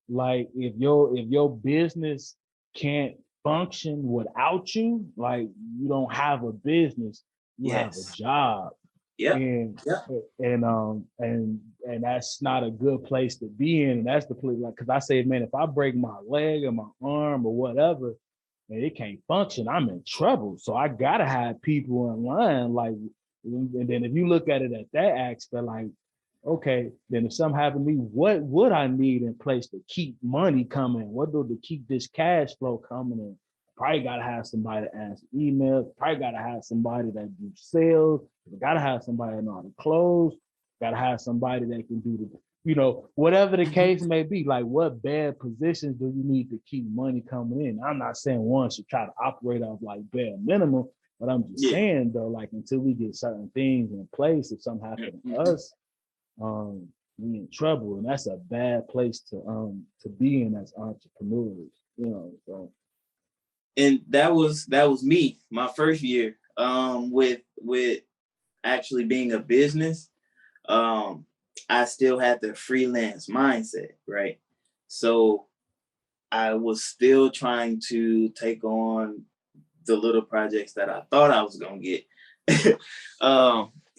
like if your business can't function without you, like you don't have a business, you have a Yes. job. Yep. And Yep. and that's not a good place to be in. And that's the place, like, because I say, man, if I break my leg or my arm or whatever, and it can't function, I'm in trouble. So I gotta have people in line. Like, and then if you look at it at that aspect, like, okay, then if something happened to me, what would I need in place to keep money coming? What do to keep this cash flow coming in? Probably gotta have somebody to answer emails. Probably gotta have somebody that do sales. Gotta have somebody that know how to close. Gotta have somebody that can do whatever the case may be. Like, what bad positions do you need to keep money coming in? I'm not saying one should try to operate off like bare minimum, but I'm just saying though, like until we get certain things in place, if something happened to us, we in trouble, and that's a bad place to be in as entrepreneurs. So. And that was me my first year with actually being a business. I still had the freelance mindset, right? So I was still trying to take on the little projects that I thought I was gonna get.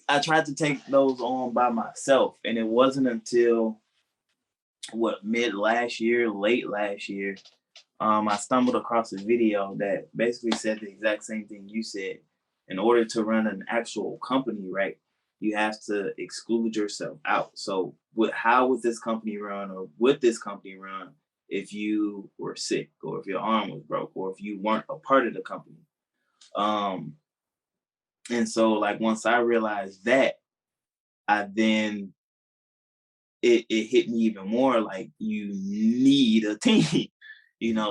I tried to take those on by myself, and it wasn't until late last year, I stumbled across a video that basically said the exact same thing you said. In order to run an actual company, right, you have to exclude yourself out. So how would this company run, or would this company run if you were sick, or if your arm was broke, or if you weren't a part of the company? And so like once I realized that, I then it hit me even more like you need a team.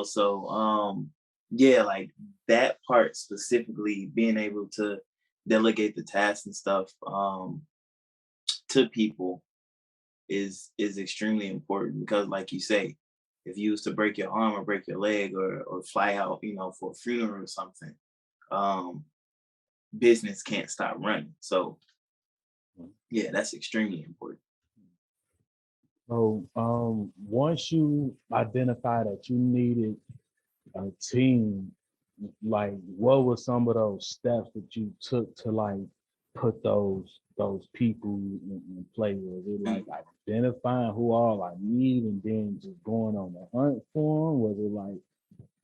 So yeah, like that part specifically, being able to delegate the tasks and stuff to people is extremely important, because like you say, if you was to break your arm or break your leg, or fly out for a funeral or something, business can't stop running. So yeah, that's extremely important. So once you identify that you needed a team, like what were some of those steps that you took to like put those people in play? Was it like identifying who all I need and then just going on the hunt for them? Was it like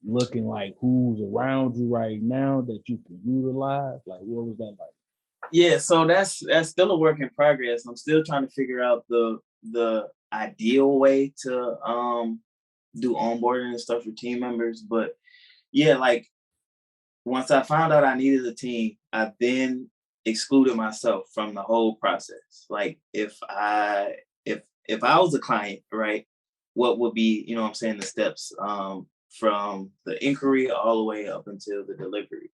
looking like who's around you right now that you can utilize? Like, what was that like? Yeah, so that's still a work in progress. I'm still trying to figure out the ideal way to do onboarding and stuff for team members. But yeah, like once I found out I needed a team, I then excluded myself from the whole process. Like if I was a client, right, what would be, the steps from the inquiry all the way up until the delivery.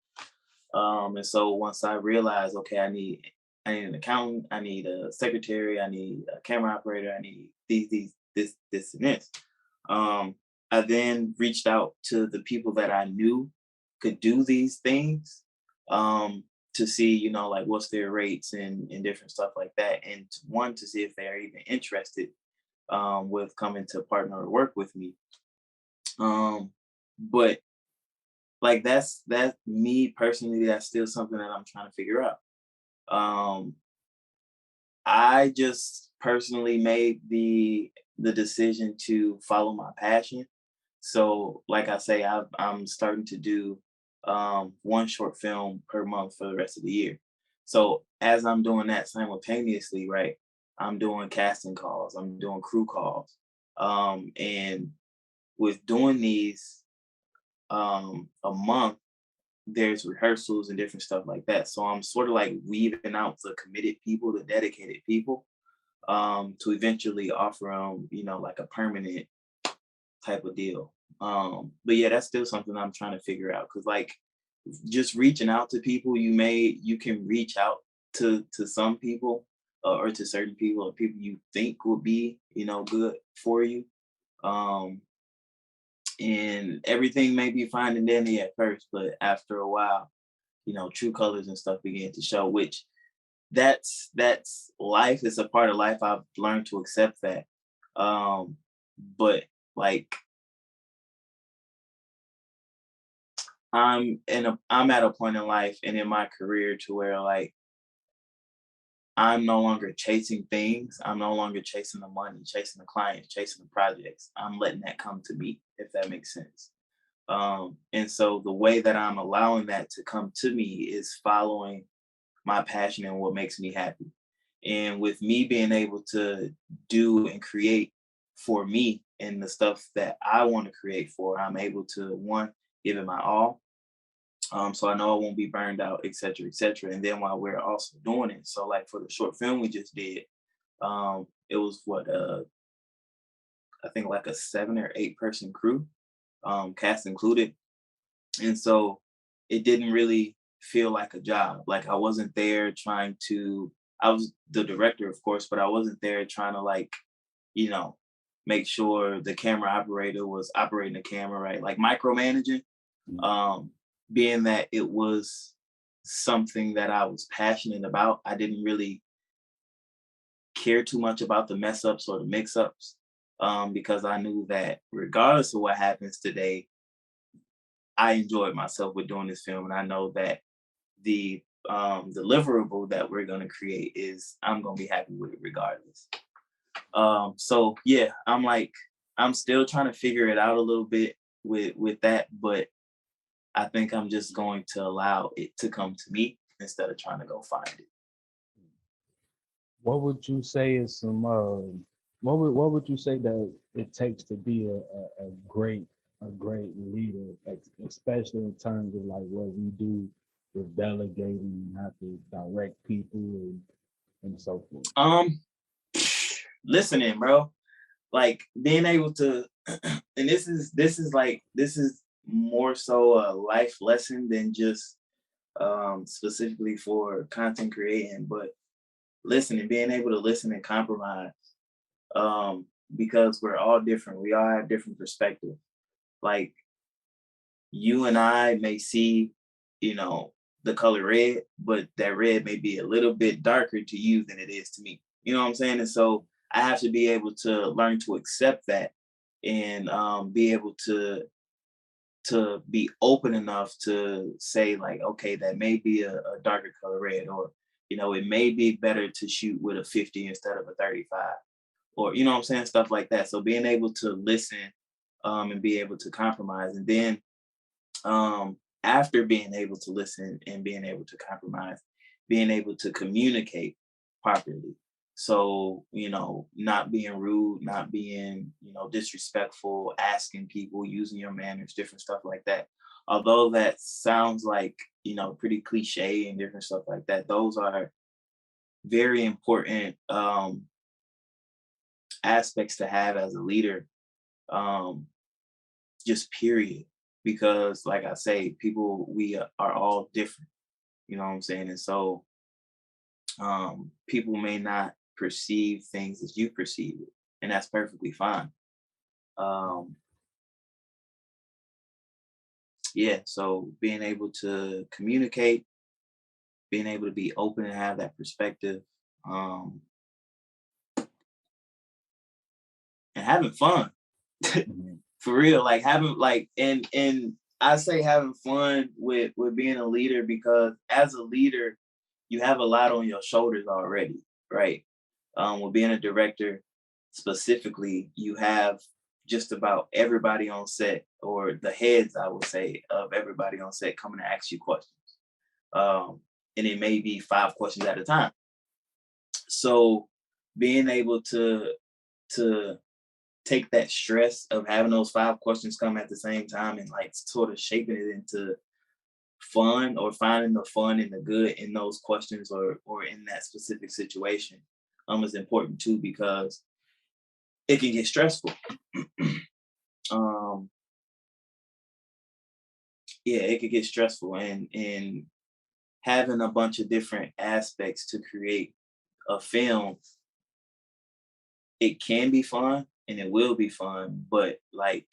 And so once I realized, okay, I need an accountant, I need a secretary, I need a camera operator, I need this and this. I then reached out to the people that I knew could do these things, to see, like what's their rates and different stuff like that. And one, to see if they are even interested with coming to partner or work with me. But like that's me personally, that's still something that I'm trying to figure out. I just personally made the decision to follow my passion. So like I say, I'm starting to do one short film per month for the rest of the year. So as I'm doing that simultaneously, right, I'm doing casting calls, I'm doing crew calls. And with doing these a month, there's rehearsals and different stuff like that. So I'm sort of like weaving out the committed people, the dedicated people, to eventually offer them, like a permanent type of deal. But yeah, that's still something I'm trying to figure out. Cause like just reaching out to people, you can reach out to some people, or to certain people, or people you think would be, good for you. And everything may be fine and dandy at first, but after a while, true colors and stuff began to show, which that's life. It's a part of life. I've learned to accept that. But like I'm at a point in life and in my career to where like I'm no longer chasing things. I'm no longer chasing the money, chasing the clients, chasing the projects. I'm letting that come to me, if that makes sense. And so the way that I'm allowing that to come to me is following my passion and what makes me happy. And with me being able to do and create for me and the stuff that I want to create for, I'm able to one, give it my all. So I know I won't be burned out, et cetera, et cetera. And then while we're also doing it, so like for the short film we just did, it was I think like a 7 or 8 person crew, cast included. And so it didn't really feel like a job. Like I wasn't there trying to, I was the director, of course, but I wasn't there trying to like, you know, make sure the camera operator was operating the camera right, like micromanaging. Being that it was something that I was passionate about, I didn't really care too much about the mess ups or the mix ups, because I knew that regardless of what happens today, I enjoyed myself with doing this film, and I know that the deliverable that we're gonna create is I'm gonna be happy with it regardless. So yeah, I'm still trying to figure it out a little bit with that, but I think I'm just going to allow it to come to me instead of trying to go find it. What would you say is some what would you say that it takes to be a great leader, especially in terms of like what we do with delegating and have to direct people and so forth? Listening, bro. Like being able to and this is more so a life lesson than just specifically for content creating, but listening, being able to listen and compromise, because we're all different. We all have different perspectives. Like you and I may see, the color red, but that red may be a little bit darker to you than it is to me. You know what I'm saying? And so I have to be able to learn to accept that and be able to be open enough to say like, okay, that may be a darker color red, or it may be better to shoot with a 50 instead of a 35, or what I'm saying, stuff like that. So being able to listen and be able to compromise, and then after being able to listen and being able to compromise, being able to communicate properly. So, not being rude, not being, disrespectful, asking people, using your manners, different stuff like that. Although that sounds like, pretty cliche and different stuff like that, those are very important aspects to have as a leader, just period. Because like I say, we are all different, you know what I'm saying? And so people may not perceive things as you perceive it, and that's perfectly fine. Yeah, so being able to communicate, being able to be open and have that perspective, and having fun. For real, like having like and I say having fun with being a leader, because as a leader you have a lot on your shoulders already, right? With being a director specifically, you have just about everybody on set, or the heads, I would say, of everybody on set coming to ask you questions. And it may be 5 questions at a time. So being able to take that stress of having those 5 questions come at the same time and like sort of shaping it into fun, or finding the fun and the good in those questions, or in that specific situation, is important too, because it can get stressful. Yeah, it could get stressful, and having a bunch of different aspects to create a film, it can be fun and it will be fun, but like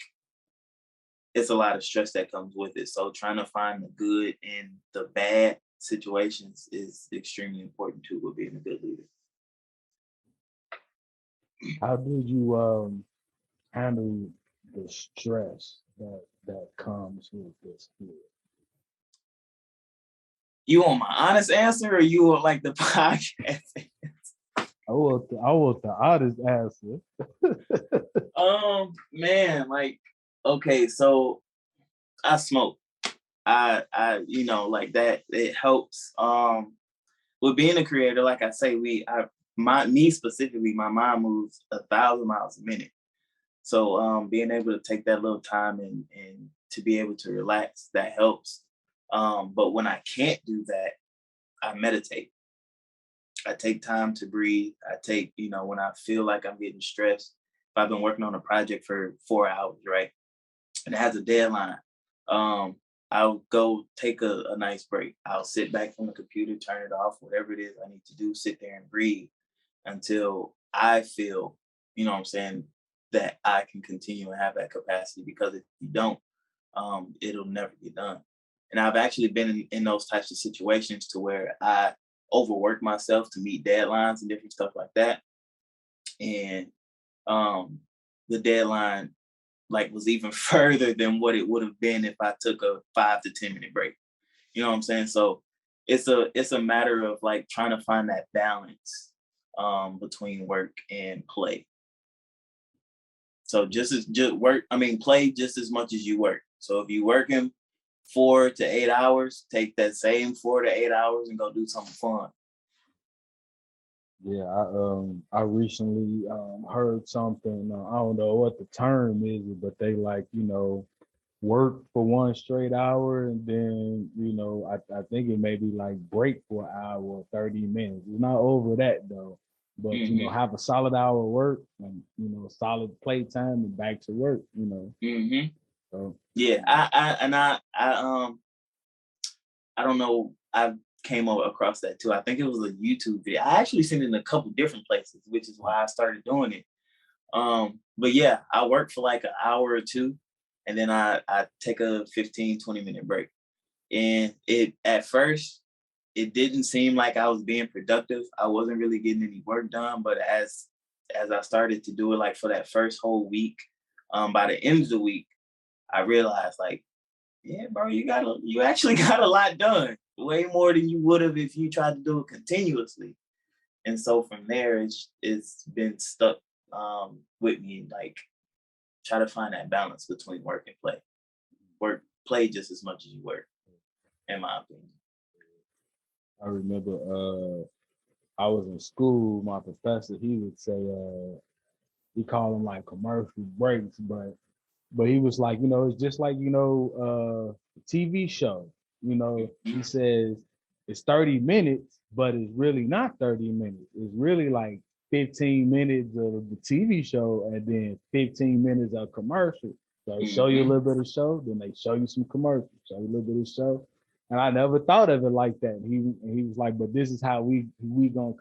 it's a lot of stress that comes with it. So trying to find the good in the bad situations is extremely important too with being a good leader. How did you handle the stress that comes with this field? You want my honest answer, or you want like the podcast? I want the honest answer. Man, like, okay, so I smoke. I like that, it helps. With being a creator, like I say, me specifically, my mind moves 1,000 miles a minute. So being able to take that little time and to be able to relax, that helps. But when I can't do that, I meditate. I take time to breathe. I take, when I feel like I'm getting stressed, if I've been working on a project for 4 hours, right? And it has a deadline, I'll go take a nice break. I'll sit back from the computer, turn it off, whatever it is I need to do, sit there and breathe until I feel, what I'm saying, that I can continue and have that capacity, because if you don't, it'll never get done. And I've actually been in those types of situations to where I overwork myself to meet deadlines and different stuff like that. And the deadline like was even further than what it would have been if I took a 5 to 10 minute break. You know what I'm saying? So it's a matter of like trying to find that balance between work and play. So play just as much as you work. So if you're working 4 to 8 hours, take that same 4 to 8 hours and go do something fun. Yeah, I recently heard something. I don't know what the term is, but they like, work for 1 straight hour, and then, I think it may be like break for an hour or 30 minutes. It's not over that though. But have a solid hour of work and solid playtime and back to work. So yeah, I don't know. I came across that too. I think it was a YouTube video. I actually seen it in a couple different places, which is why I started doing it. But yeah, I work for like an hour or two, and then I take a 15, 20-minute break. And at first, it didn't seem like I was being productive. I wasn't really getting any work done. But as I started to do it, like for that first whole week, by the end of the week, I realized like, yeah, bro, you actually got a lot done, way more than you would have if you tried to do it continuously. And so from there, it's been stuck with me, like try to find that balance between work and play. Play just as much as you work, in my opinion. I remember I was in school, my professor, he would say, he called them like commercial breaks, but he was like, it's just like, a TV show, he says it's 30 minutes, but it's really not 30 minutes. It's really like 15 minutes of the TV show and then 15 minutes of commercial. So they show you a little bit of show, then they show you some commercial, show you a little bit of show. And I never thought of it like that. He was like, but this is how we gonna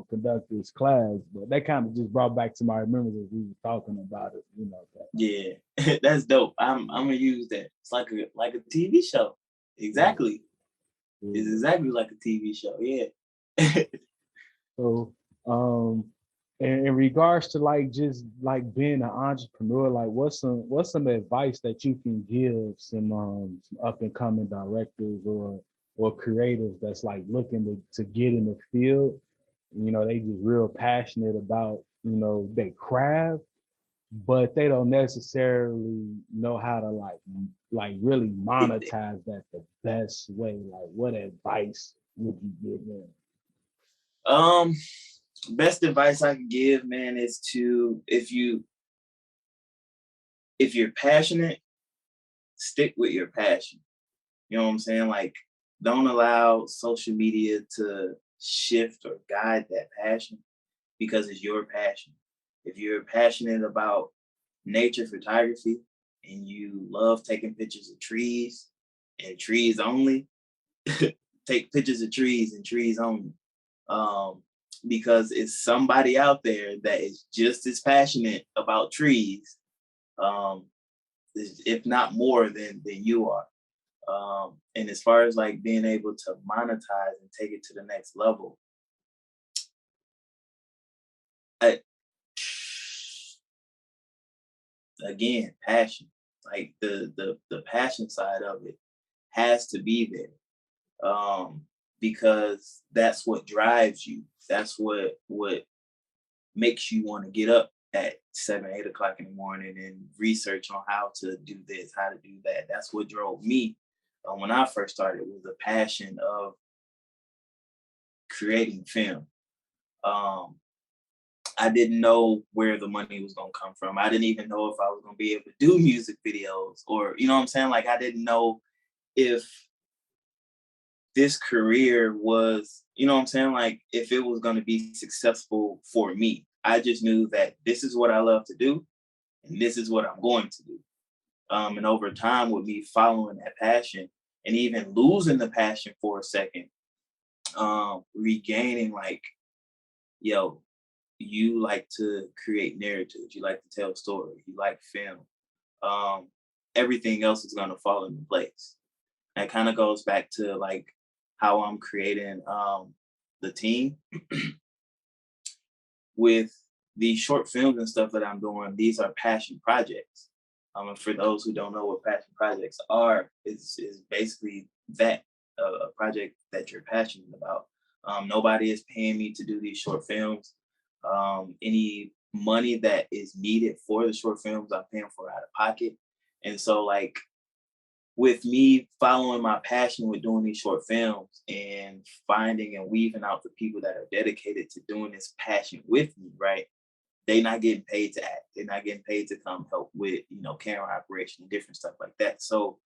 conduct this class. But that kind of just brought back to my memories as we were talking about it. That. Yeah, that's dope. I'm gonna use that. It's like a TV show. Exactly. Yeah. It's exactly like a TV show. Yeah. So, in regards to like just like being an entrepreneur, like what's some advice that you can give some up and coming directors or creators that's like looking to get in the field? They just real passionate about their craft, but they don't necessarily know how to like really monetize that the best way. Like what advice would you give them? Best advice I can give, man, is to if you're passionate, stick with your passion. You know what I'm saying? Like, don't allow social media to shift or guide that passion, because it's your passion. If you're passionate about nature photography and you love taking pictures of trees and trees only, take pictures of trees and trees only. Because it's somebody out there that is just as passionate about trees if not more than you are. And as far as like being able to monetize and take it to the next level, I, again, passion. Like the passion side of it has to be there, because that's what drives you. That's what makes you want to get up at 7, 8 o'clock in the morning and research on how to do this, how to do that. That's what drove me when I first started, was the passion of creating film. Um, I didn't know where the money was gonna come from. I didn't even know if I was gonna be able to do music videos, or you know what I'm saying? Like, I didn't know if this career was, you know what I'm saying? Like, if it was gonna be successful for me. I just knew that this is what I love to do and this is what I'm going to do. And over time, with me following that passion and even losing the passion for a second, regaining, like, yo, you like to create narratives, you like to tell stories, you like film, everything else is going to fall into place. That kind of goes back to like how I'm creating the team with these short films and stuff that I'm doing. These are passion projects. And for those who don't know what passion projects are, is basically that, a project that you're passionate about. Nobody is paying me to do these short films. Any money that is needed for the short films, I'm paying for out of pocket. And so, like, with me following my passion with doing these short films and finding and weaving out the people that are dedicated to doing this passion with me, right? They not getting paid to act. They're not getting paid to come help with, camera operation and different stuff like that. So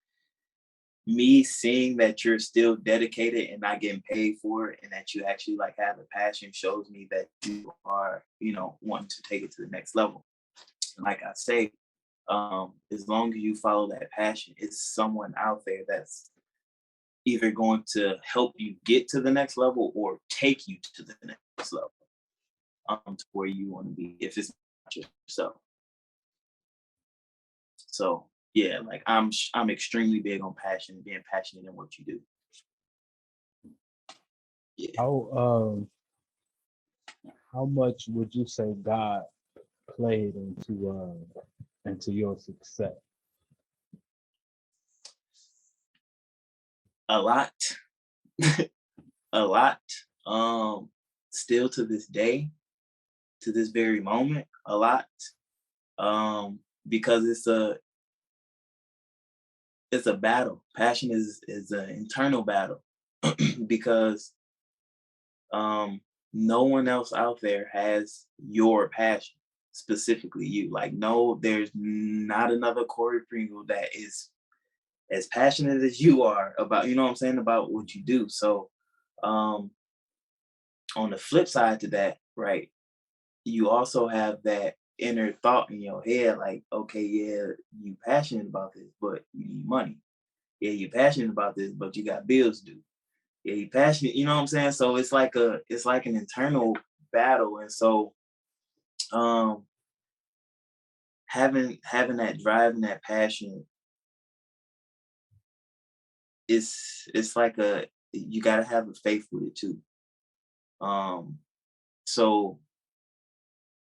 me seeing that you're still dedicated and not getting paid for it, and that you actually like have a passion, shows me that you are, wanting to take it to the next level. And like I say, as long as you follow that passion, it's someone out there that's either going to help you get to the next level or take you to the next level, to where you want to be, if it's not yourself. So yeah, like I'm extremely big on passion, being passionate in what you do. Yeah, How much would you say God played into your success? a lot, a lot. Still to this day, to this very moment, a lot. Because it's a battle. Passion is an internal battle because no one else out there has your passion, specifically you. Like, no, there's not another Cory Pringle that is as passionate as you are about, you know what I'm saying, about what you do. So on the flip side to that, right, you also have that inner thought in your head, like, okay, yeah, you passionate about this, but you need money. Yeah, you passionate about this, but you got bills due. Yeah, you passionate, you know what I'm saying? So it's like an internal battle. And so having that drive and that passion, it's like you gotta have a faith with it too. So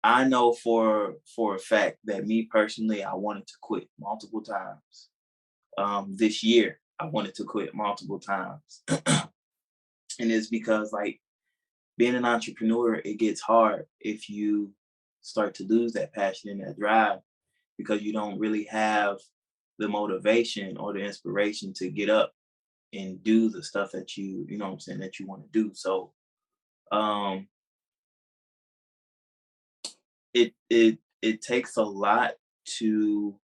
I know for a fact that me personally, I wanted to quit multiple times. This year, I wanted to quit multiple times. And it's because, like, being an entrepreneur, it gets hard if you start to lose that passion and that drive, because you don't really have the motivation or the inspiration to get up and do the stuff that you know what I'm saying, that you want to do. So um it takes a lot to,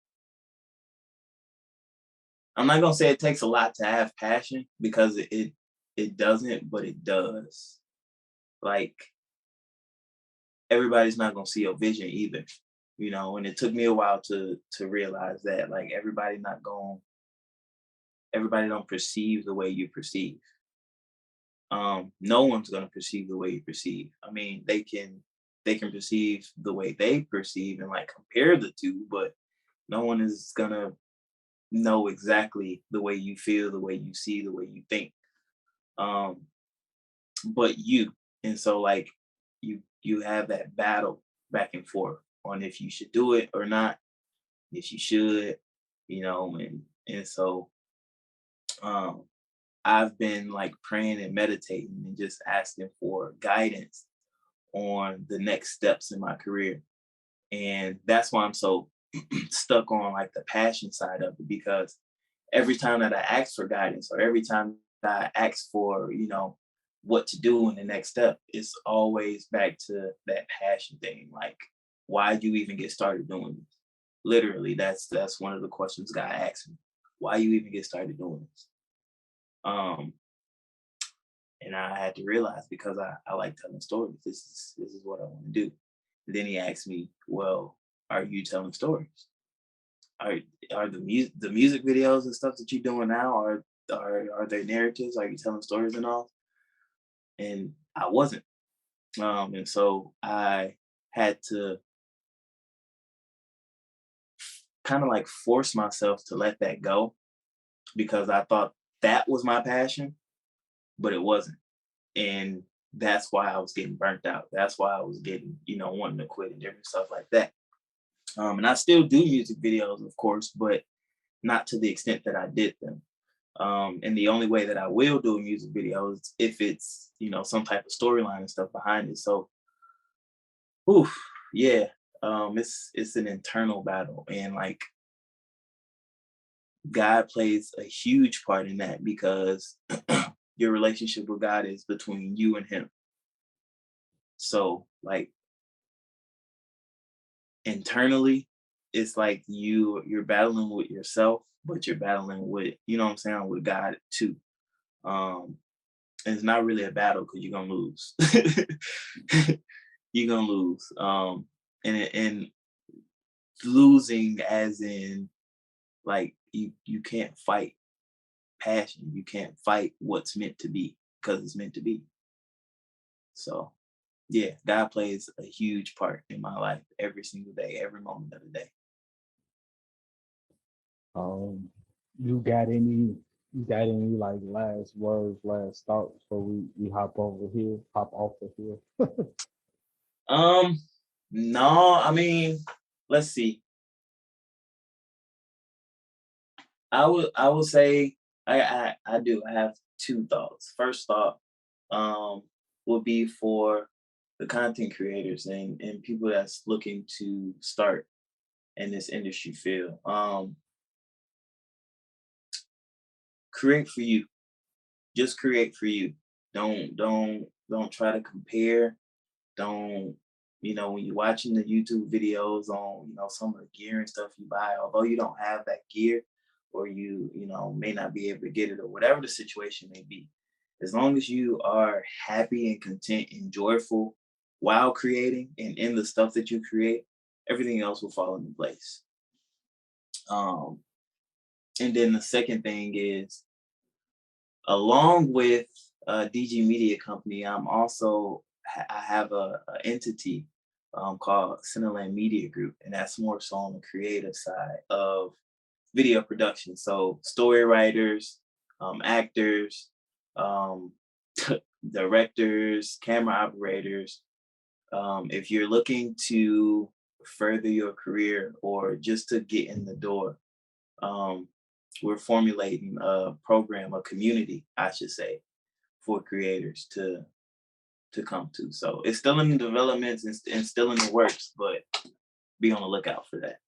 I'm not gonna say it takes a lot to have passion, because it doesn't, but it does. Like, everybody's not gonna see your vision either, and it took me a while to realize that, like, everybody don't perceive the way you perceive. No one's gonna perceive the way you perceive. I mean, they can perceive the way they perceive and like compare the two, but no one is gonna know exactly the way you feel, the way you see, the way you think. Um, but you. And so like you have that battle back and forth on if you should do it or not, if you should, and so um I've been like praying and meditating and just asking for guidance on the next steps in my career. And that's why I'm so stuck on like the passion side of it, because every time that I ask for guidance or every time that I ask for, what to do in the next step, it's always back to that passion thing. Like, why do you even get started doing this? Literally, that's one of the questions God asks me. Why you even get started doing this? Um, and I had to realize because I like telling stories. This is what I want to do. And then he asked me, well, are you telling stories? Are are the music videos and stuff that you're doing now are they narratives? Are you telling stories and all? And I wasn't. And so I had to kind of like force myself to let that go because I thought that was my passion, but it wasn't. And that's why I was getting burnt out. That's why I was getting, wanting to quit and different stuff like that. And I still do music videos, of course, but not to the extent that I did them. And the only way that I will do a music video is if it's, some type of storyline and stuff behind it. So, oof, yeah, it's an internal battle, and like God plays a huge part in that because your relationship with God is between you and Him. So, like internally, it's like you're battling with yourself, but you're battling with, what I'm saying, with God too. Um, and it's not really a battle because you're gonna lose. You're gonna lose. And losing as in like you can't fight passion. You can't fight what's meant to be because it's meant to be. So yeah, God plays a huge part in my life every single day, every moment of the day. Um, you got any like last words, last thoughts before we hop off of here? Um, no, I mean, let's see. I would say I do. I have two thoughts. First thought um would be for the content creators and people that's looking to start in this industry field. Create for you. Just create for you. Don't try to compare. Don't, when you're watching the YouTube videos on, some of the gear and stuff you buy, although you don't have that gear or you may not be able to get it or whatever the situation may be, as long as you are happy and content and joyful while creating and in the stuff that you create, everything else will fall into place. Um, and then the second thing is, along with DG Media Company, I have a entity called Cineland Media Group, and that's more so on the creative side of video production. So story writers, actors, um, directors, camera operators. If you're looking to further your career or just to get in the door, um, we're formulating a program, a community, I should say, for creators to come to. So it's still in the developments and still in the works, but be on the lookout for that.